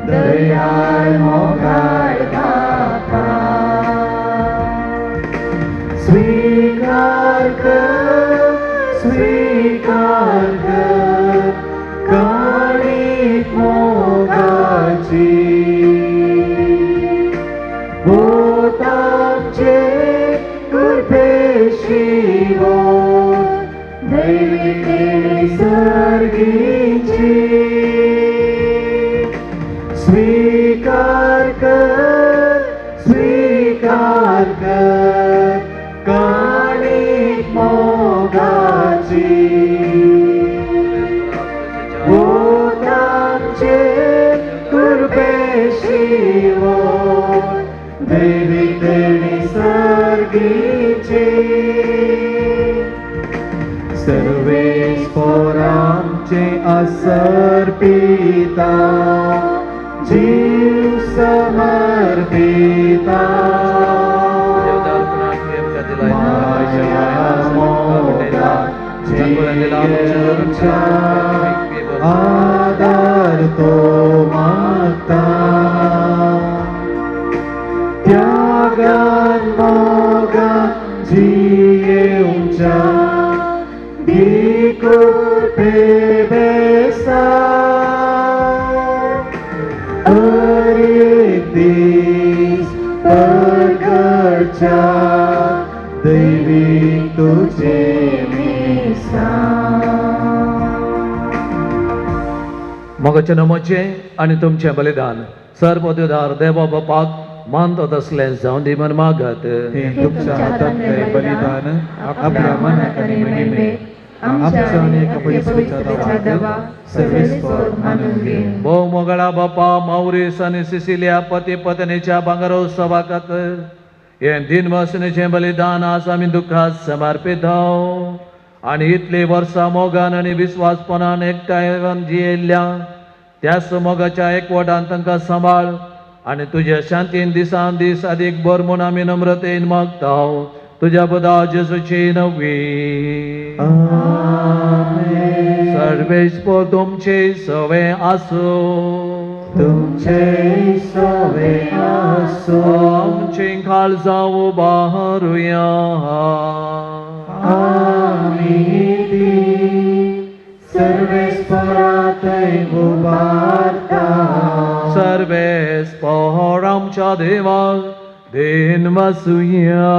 दयाळ मोगाळ बापा, स्वीकार कर. स्वीकार कर काणीक मोगाची. भोवतांचे कृपेशी वो दैवी सर्गीची. स्वीकार कर. स्वीकार कर काणीक मोगाची. भोवतांचे कृपेशी वो दैवी सर्गीची. असर्पिता जीव समर्पिता आदर तो मागता त्यागान मोगान जियेऊंच्या दिकूर पेबेसा एक दीस परगडच्या दैवीक तुझे मिसा मोगाचे नमोचे आनी तुमचे बलिदान सर्वोद्धार देवा बापाक मानतात असले जावन दी मन मागत तुमच्या हातांतले बलिदान आपल्या मनाक आनी महिमेक आमच्या अनेक पवित्रतेच्या देवा सर्वेस्पर मानून घे. भोव मोगळा बापा माउरीस आनी सिसिलिया पती पत्नीच्या भांगरोत्सवाक हे दिनवसनेचे बलिदान आज आमी दुखात समर्पित आनी इतली वर्सां मोगान आनी विश्वासपणान एकठांय जियेल्ल्या त्याच मोगाच्या एकवटान तांकां सांबाळ आनी तुज्या शांतीन दिसान दीस अदीक बर म्हूण आमी नम्रतेन मागता तुज्या पुता जेजूची नवी सर्वेस्पर तुमचे सवे आसो तुमचे सवे आसो आमचे खालसा उबारुया सर्वेस्परातय उबारता सर्वेस्पर आमच्या देवाक देन वसुया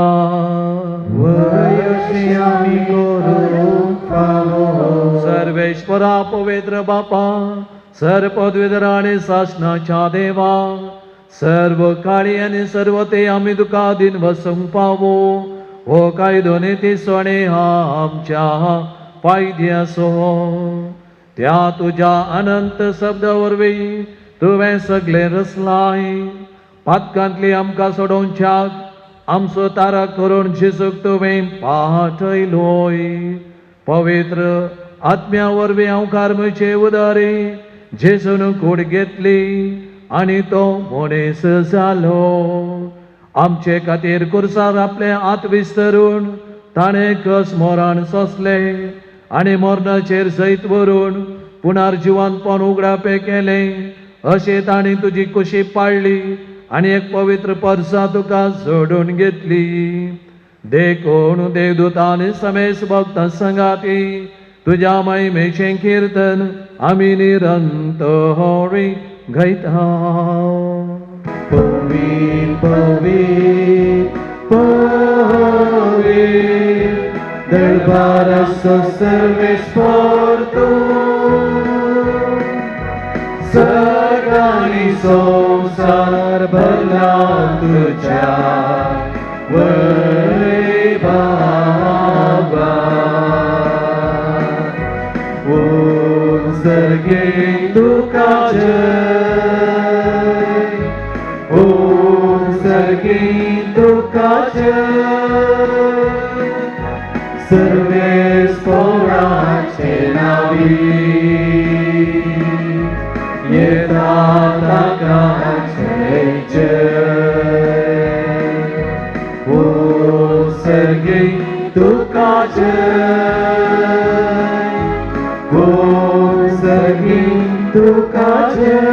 वयशी आमी करूंक फावो सर्वेश्वरा पवित्र बापा सर्वपदवीधर आनी शासनाच्या देवा सर्व काळी आनी सर्व ते आमी तुका दिन वसूंक पावो हो कायदो नितीसो आनी आमच्या फायदे आसो त्या तुज्या अनंत शब्दा वरवीं तुवें सगळे रचलाय पातकांतली आमकां सोडोवच्याक आमचो तारा करून जेजूक तुवें पाठयलोय पवित्र आत्म्या वरवीं हांव कार्मचे उदारी जेजून कूड घेतली आनी तो मनीस जालो आमचे खातीर कुर्सार आपले हात विस्तरून ताणें कस मोरान सोंसले आनी मरणाचेर सैत व्हरून पुनर्जिवानपण उगडापे केले अशें ताणी तुजी कुशी पाळली आनी एक पवित्र परसा तुका सोडून घेतली देखून देवदूतांनी समेस भक्तां संगाती तुज्या महिमेचें कीर्तन आमी निरंतरी गायता पवित्र पवित्र पवित्र दरबाराचो सर्वेस्पर तूं सगळ्यांनी संसार भरला तुज्या वैभवान सर्गे तुका जय सर्गे तुका जय सर्वेस्पराचे नावी येता ताका जय जय सर्गे तुका जय सर्गे तुका जय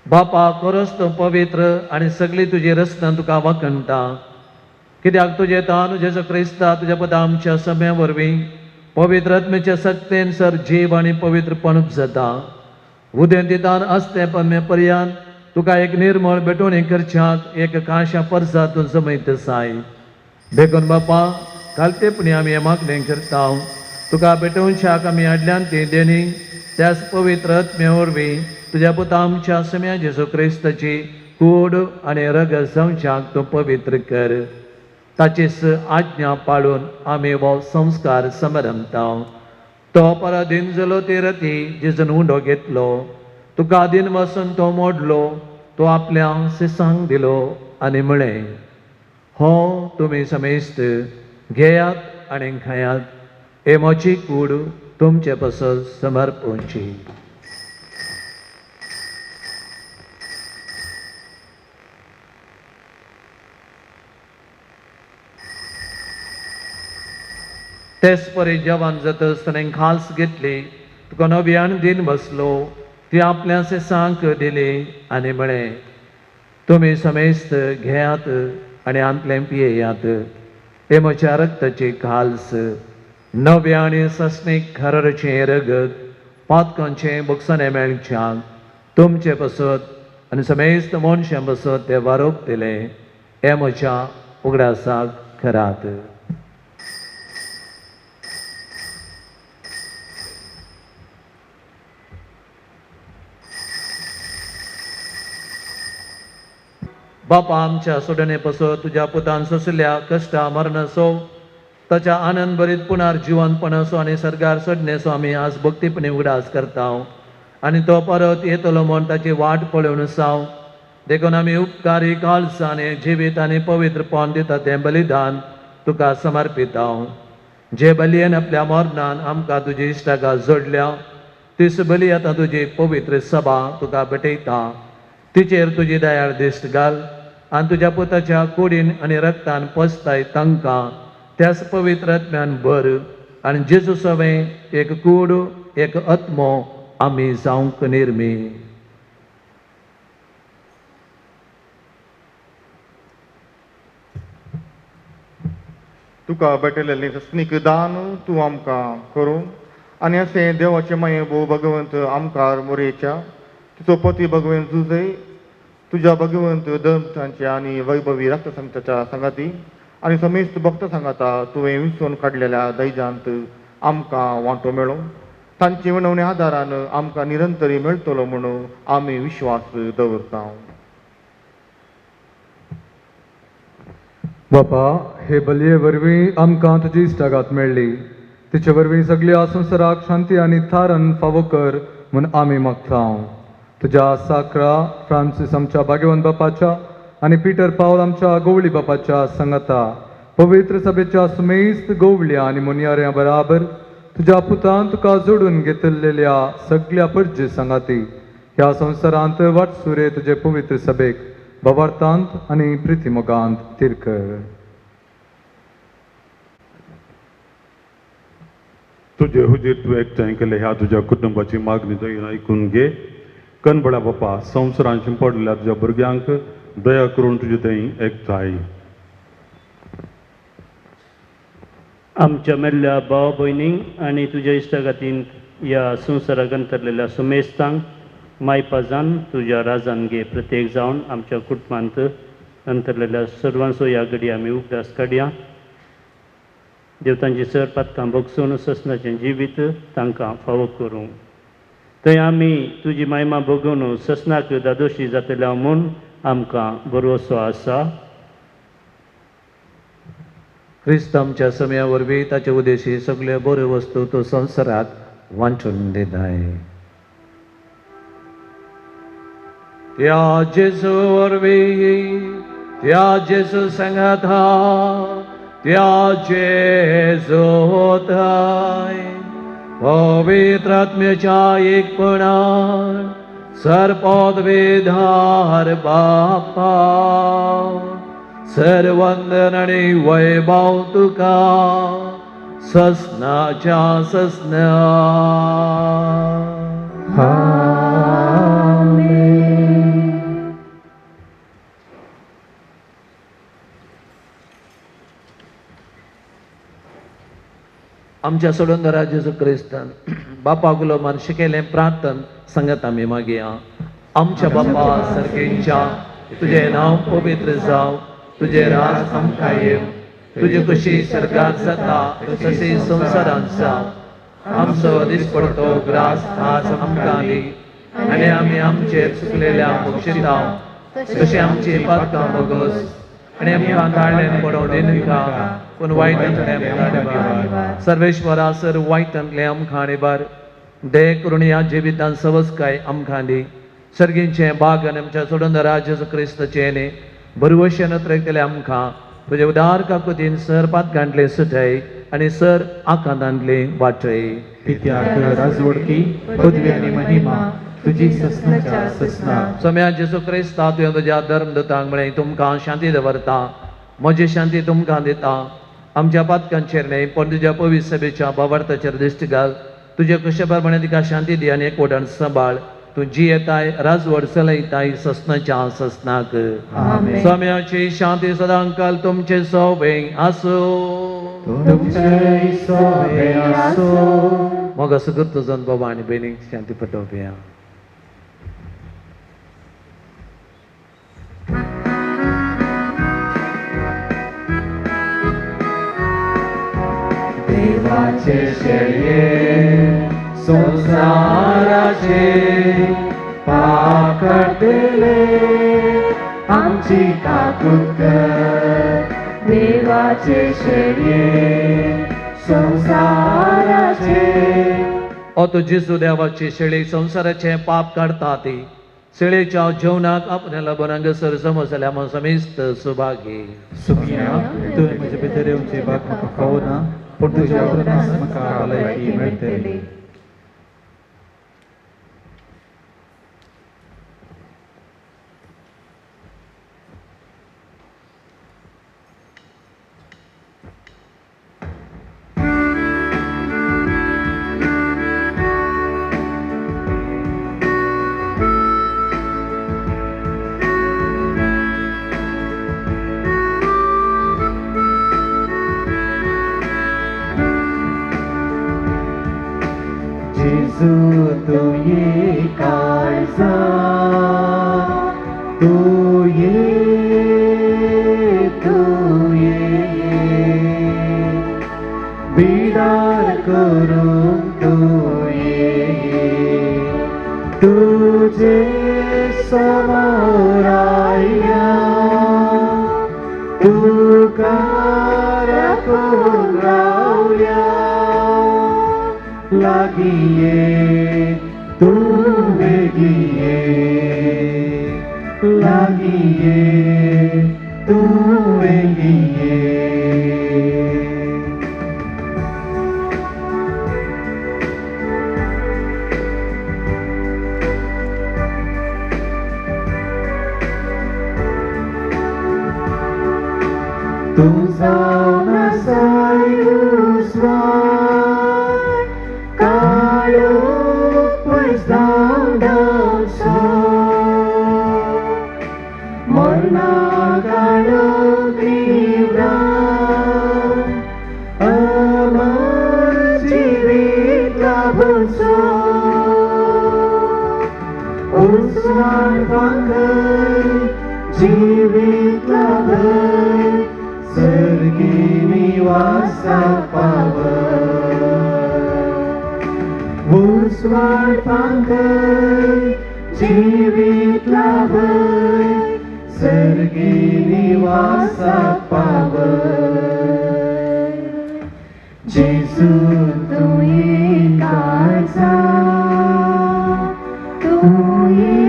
बापा खरोच तो पवित्र आनी सगळी तुजी रचना तुका वखणटा कित्याक तुजे तान जेजू क्रिस्ता तुज्या पदा आमच्या समें वरवीं पवित्र आत्मेच्या सक्तेन सर जीव आनी पवित्रपण जाता उदें दितान आसते पन्मे पर्यंत तुका एक निर्मळ बेटोणी करच्याक एक काशा परसातून समयत साय देखून बापा घालतेपणी आमी हे मागणें करता तुका बेटोवच्याक आमी हाडल्यान ती देणी त्याच पवित्र आत्मे वरवीं तुज्या पुता आमच्या सम्या जेजू क्रिस्ताची कूड आनी रग जावच्याक तूं पवित्र कर ताचीच आज्ञा पाळून आमी हो संस्कार समरमता तो परदीन जालो ते रती जेजून उंडो घेतलो तुका दिन वचून तो मोडलो तो आपल्या सिसांक दिलो आनी म्हळें हो तुमी समेस्त घेयात आनी खायात, हे म्हजी कूड तुमचे पासत समर्पणची. तेच परी जेवण जातस ताणें खास घेतली, तुका नव्यान दिन बसलो, ती आपल्या सेसांक दिली आनी म्हळें, तुमी समेस्त घेयात आनी आंतलें पियेयात, हे म्हज्या रक्ताची खाल्स, नव्या आनी सस्नीक खरचें रगत पातकांचें बुकसाणें मेळच्याक तुमचे पासत आनी समेस्त मनशां पासत तें वारोप दिलें, हे म्हज्या उगडासाक करात. बापा आमच्या सोडणे पासत तुज्या पुतान सोंसल्या कश्टा मरणाचो, ताच्या आनंद भरीत पुणार जिवंतपणाचो आनी सर्गार चडणेचो आमी आज भक्तीपणी उगडास करता आनी तो परत येतलो म्हूण ताची वाट पळोवन आसाव. देखून आमी उपकारी काळजांनी जिवीत आनी पवित्रपण दिता तें बलिदान तुका समर्पिता. जे बलयेन आपल्या मरणान आमकां तुजी इश्टाका जोडल्या, तीच बली आतां तुजी पवित्र सभा तुका भेटयता. तिचेर तुजी दयाळ दिश्ट घाल आनी तुज्या पुताच्या कुडीन आनी रक्तान पसताय तांकां त्याच पवित्र आत्म्यान भर आनी जेजू सवें एक कूड एक आत्मो आमी जावंक निर्मी. तुका भेटलेलें सस्नीक दान तूं आमकां करूं आनी अशें देवाचे माये भोव भगवंत आमकां मोरयेच्या, तिचो पती भगवंत जुजय, तुज्या भगवंत दंतांच्या आनी वैभवी रक्तसंताच्या संगाती आनी समेस्त भक्त सांगाता तुवें विसरून काडलेल्या दैजांत आमकां वांटो मेळो, तांचे विणवणे आदारान आमकां निरंतरी मेळटलो म्हणून आमी विश्वास दवरता. बापा, हे बलये वरवीं आमकां तुजी इश्टागात मेळ्ळी, तिचे वरवीं सगळ्या संवसाराक शांती आनी थारण फावो कर म्हूण आमी मागता. तुज्या साकरा फ्रांसीस आमच्या भाग्यवंत बापाच्या आनी पिटर पावल आमच्या गोवळी बापाच्या संगता, पवित्र सभेच्या सुमेस्त गोवळ्या आनी मुनियाऱ्या बराबर तुज्या पुतान तुका जोडून घेतलेल्या सगळ्या परजे संगाती ह्या संवसारांत वाटसुरे तुजे पवित्र सभेक भवार्थांत आनी प्रितीमोगांत तिरकर. तुझे हुजीर तू एकठांय केले ह्या तुझ्या कुटुंबाची मागणी दयेन ऐकून घे. कनबळा बापा, संवसारांत पडलेल्या तुझ्या भुरग्यांक दया करून तुझे थंय एकठांय. आमच्या मेल्ल्या भाव भयणींक आनी तुज्या इश्टागातीन ह्या संवसाराक अंतरलेल्या सुमेस्तांक मायपाजान तुज्या राजान घे. प्रत्येक जावन आमच्या कुटुंबांत अंतरलेल्या सर्वांचो ह्या घडी आमी उपदास काडया. देवतांची सर पातकां बगसून ससनाचें जिवीत तांकां फावो करूं. थंय आमी तुजी महिमा भोगून ससनाक दादोशी जातल्या म्हूण आमकां भरवोसो आसा. क्रिस्त आमच्या समया वरवीं ताचे उद्देशी सगळ्यो बऱ्यो वस्तू तो संवसाराक वांटून दिताय. त्या जेजू वरवीं त्या जेजू संगता त्या जेजू थंय पवित्र आत्म्याच्या एकपणान सर्पोद्विधार बापा सर्वंदन आनी वैभव तुका ससनाच्या ससना. आमच्या सोडून जेजू क्रिस्तान बापाकुलो मान शिकयलें प्रार्थन सांगत आमी मागया. आमच्या बापा सारकेच्या तुजें नांव पवित्र जावं, तुजें राज आमकां येव, तुजी कशी सरकार जाता तशी संवसारांत जावं. आमचो दिसपडतो ग्रास आज आमकां दी आनी आमी आमचेर चुकलेल्या बक्षिता तशी आमची पातकां बगोस आनी आमकां काडलें पडोवं दिनाका पूण वायटांतल्यान सर्वेश्वरा सर वायटांतले आमकां आनिबार दये करून ह्या जिवितांत सवस्काय आमकां दी. सर्गींचे बाग आनी आमच्या सोडून जेजू क्रिस्ताचे न्ही भरवशेन उतरयतले आमकां तुझे उदार काकुतीन सर पातकांतले सुटय आनी सर आकांतांतले वाटय. पित्याक राजवडकी पदवी आनी महिमा तुजी ससनाच्या ससना. सम्या जेसू क्रिस्ता तुवें तुज्या धर्मदूतांक म्हळें तुमकां शांती दवरता, म्हजी शांती तुमकां दिता. आमच्या पातकांचेर न्हय पण तुज्या पवित्र सभेच्या भावार्थाचेर दिश्टी घाल. तुजे कशे प्रमाणे तिका शांती दी आनी एकवटान सांबाळ. तूं जी येताय राजवड चलयताय ससनाच्या ससनाक. सम्याची शांती सदांकाल तुमचे सोबे आसो. मग असं करतो जाण बाबा आनी भयणीक शांती पटोवया. देवाचे शेळये संसाराचे पाप काढले आमची काकूत कर. देवाचे शेळये संसाराचे. ओतो जेजू देवाची शेळी संसाराचे पाप काढता ती शेळीच्या जेवणाक आपल्याला बनांगसर समजल्या मग समेस्त सुभागी. सुमिया तुवें म्हजे भितर येवचे बाग म्हाका कळना पूण तुज्या उतरांत म्हाका भलायकी मेळटली. Gesù tu ye kaisa tu ye bidar karum tu ye tujhe samor aaya tu karakun raulya lagiye tu begiye lagiye tu begiye. Tu zauna saiu Kalu pois down so Morna kalu livra Amar jivit labunso Usman pangai jivit labai Sergi niwasa pawa Uswar pangkai jivit labai sergi niwasa pawai. Jesu tu ye kaisa tu ye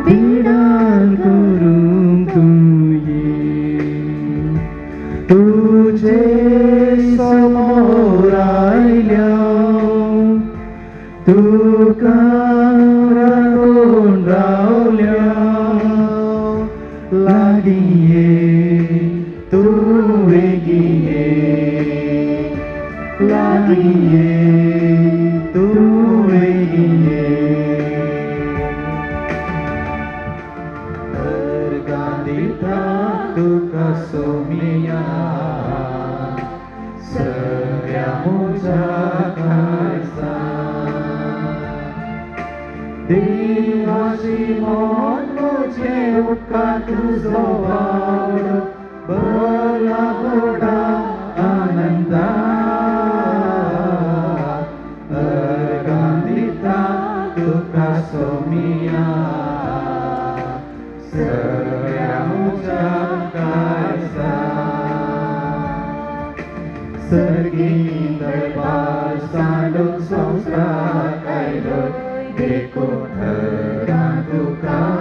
bidar kurum tu तुझे समोर आयल्या तू कारागून रावल्या लागिये तू वेगिये लागिये तू वेगिये. Erganita tuka somiya Săreamu jakaisa Diva Simon muझे उपका तुझो वावड बला घोडा आनंदा Erganita tuka somiya Săreamu jakaisa Sergi dărbar sandung sonsra kailor Dekun ergan tukar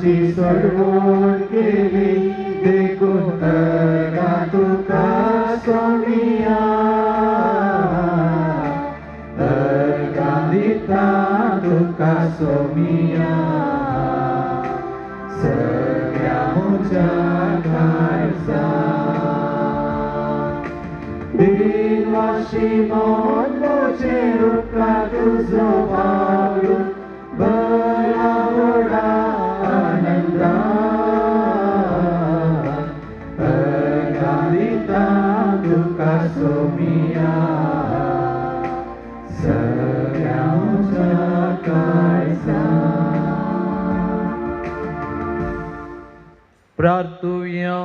आमची सोडवण केली देखून अर्गा तुका सोमिया अर्गा दिता तुका सोमिया सगळ्या म्हज्या काळजा दिनवाशी मोन म्हजेर उपकार तुजो वाडून बरा व्हडा आनंदा अर्गा दिता तुका सोमिया सगळ्या म्हज्या काळजा प्रार्थुया.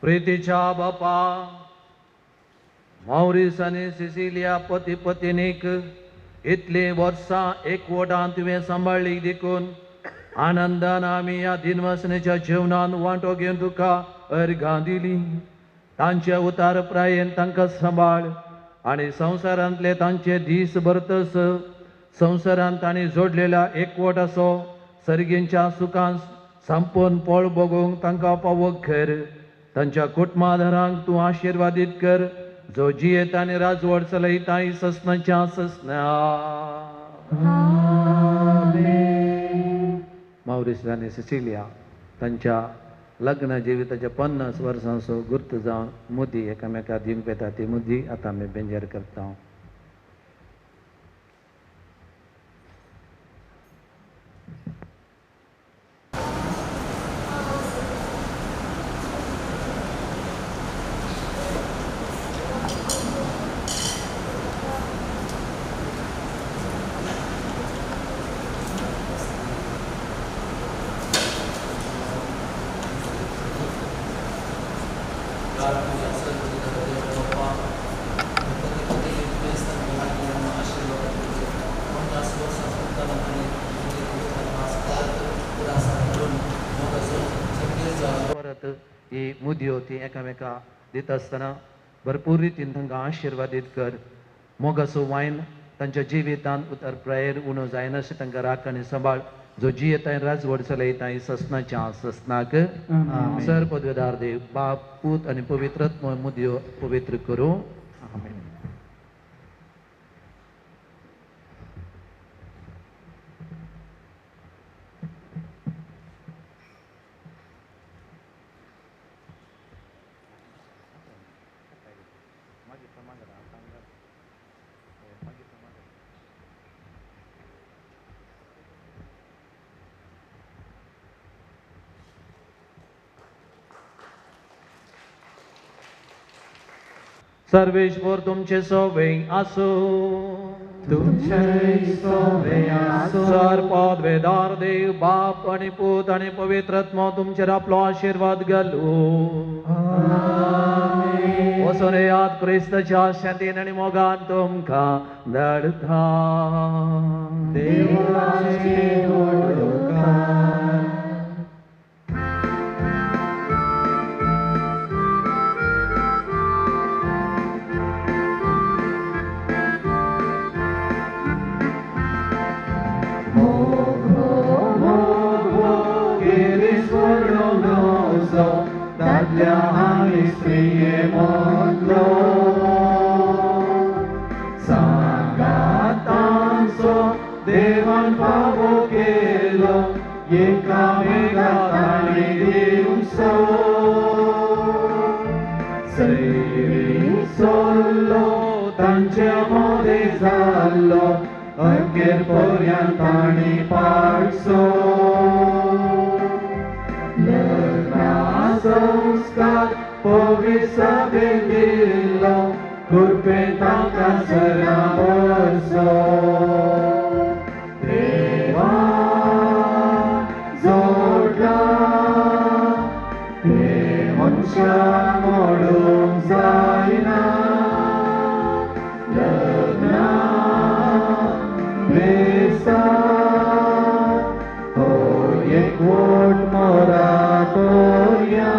प्रितीच्या बापा मौरीस आनी सिसिलिया पती पत्नीक इतली वर्सां एकवटान तुवें सांबाळली देखून आनंदान आमी ह्या दिनवसणेच्या जीवनान वांटो घेवन तुका अर्घां दिली. तांचे उतार प्रायेन तांकां सांबाळ आनी संवसारांतले तांचे दीस भरतस संवसारांत तांणी जोडलेल्या एकवट असो सर्गींच्या सुखान संपून पळ बगूंक तांकां पावोक कर. तांच्या कुटुंबाधारांक तूं आशिर्वादीत कर जो जियेत आनी राजवट चलयता ही ससनाच्या ससना. मौरीस आनी सिसिलिया तांच्या लग्न जिविताच्या 50 वर्सांचो गुर्त जावन मुदी एकामेकाक दिवंक येता ती मुदी आतां आमी बेंजार करता. ही मुदयो ती एकामेका दित आसतना भरपूर रितीन तांकां आशिर्वादीत कर. मोगाचो वायन तांच्या जिवितान उतर प्रायर उणो जायना अशें तांकां राख आनी सांबाळ जो जियेताय राजवट चलयता ही ससनाच्या ससनाक सर पदवेदार देव बाप पूत आनी पवित्रत्व मुदयो पवित्र करूं. आमेन. सर्वेश्वर तुमचे सोवे आसो तुमचे सोवे आसो. सर पदवेदार देव बाप आनी पूत आनी पवित्रत्व तुमचेर आपलो आशिर्वाद घालू. वचून येयात क्रिस्ताच्या शांतीन आनी मोगान तुमकां धाडटा. देवाचे घोडोकार Dadlia Hamistriye modlo Sangatanso Devan pavo kelo Yeka megatani diumso Sri solo Tance amore zallo Anker poriantani parso संस्कार पोविसा बेंदिल्लो कुर्पे तांका सरा वर्सो देवा जोडला ते मनशा मोडूंक जायना लग्ना बेसा हो एकवट मोराटोरिया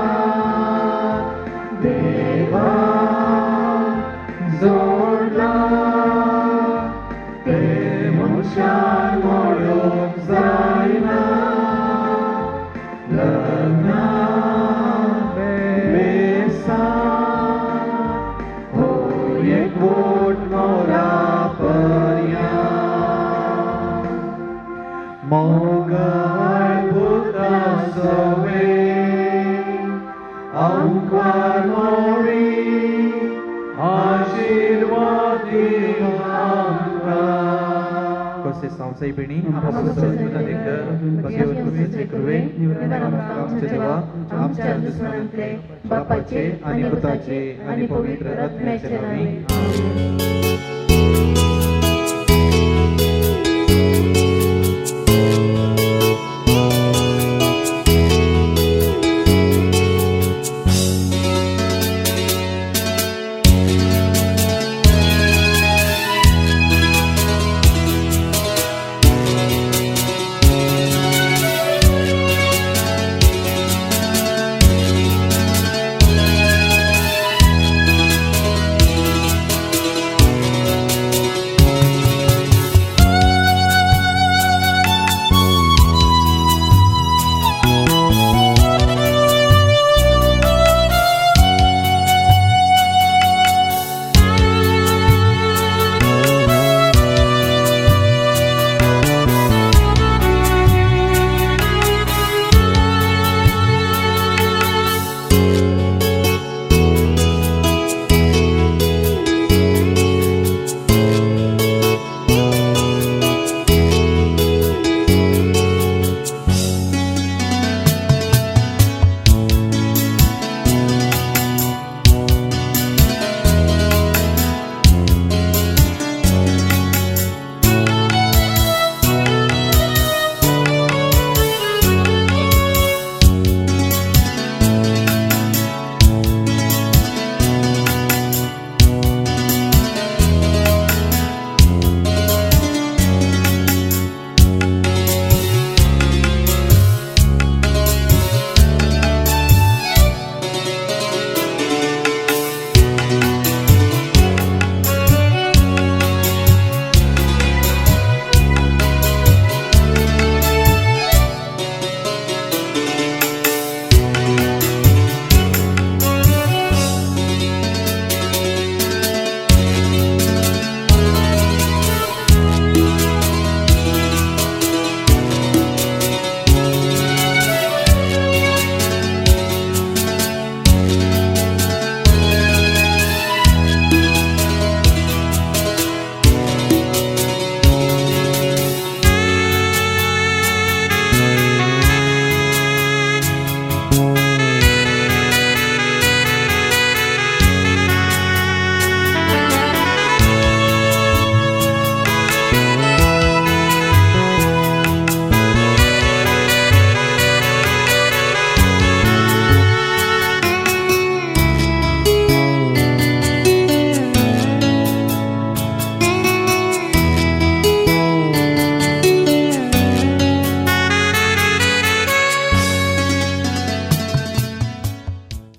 देवा संवसायबिणी आमच्या दुश्मनांतले बापाचे आणि पुताचे आणि पवित्र आत्म्याचे नावे.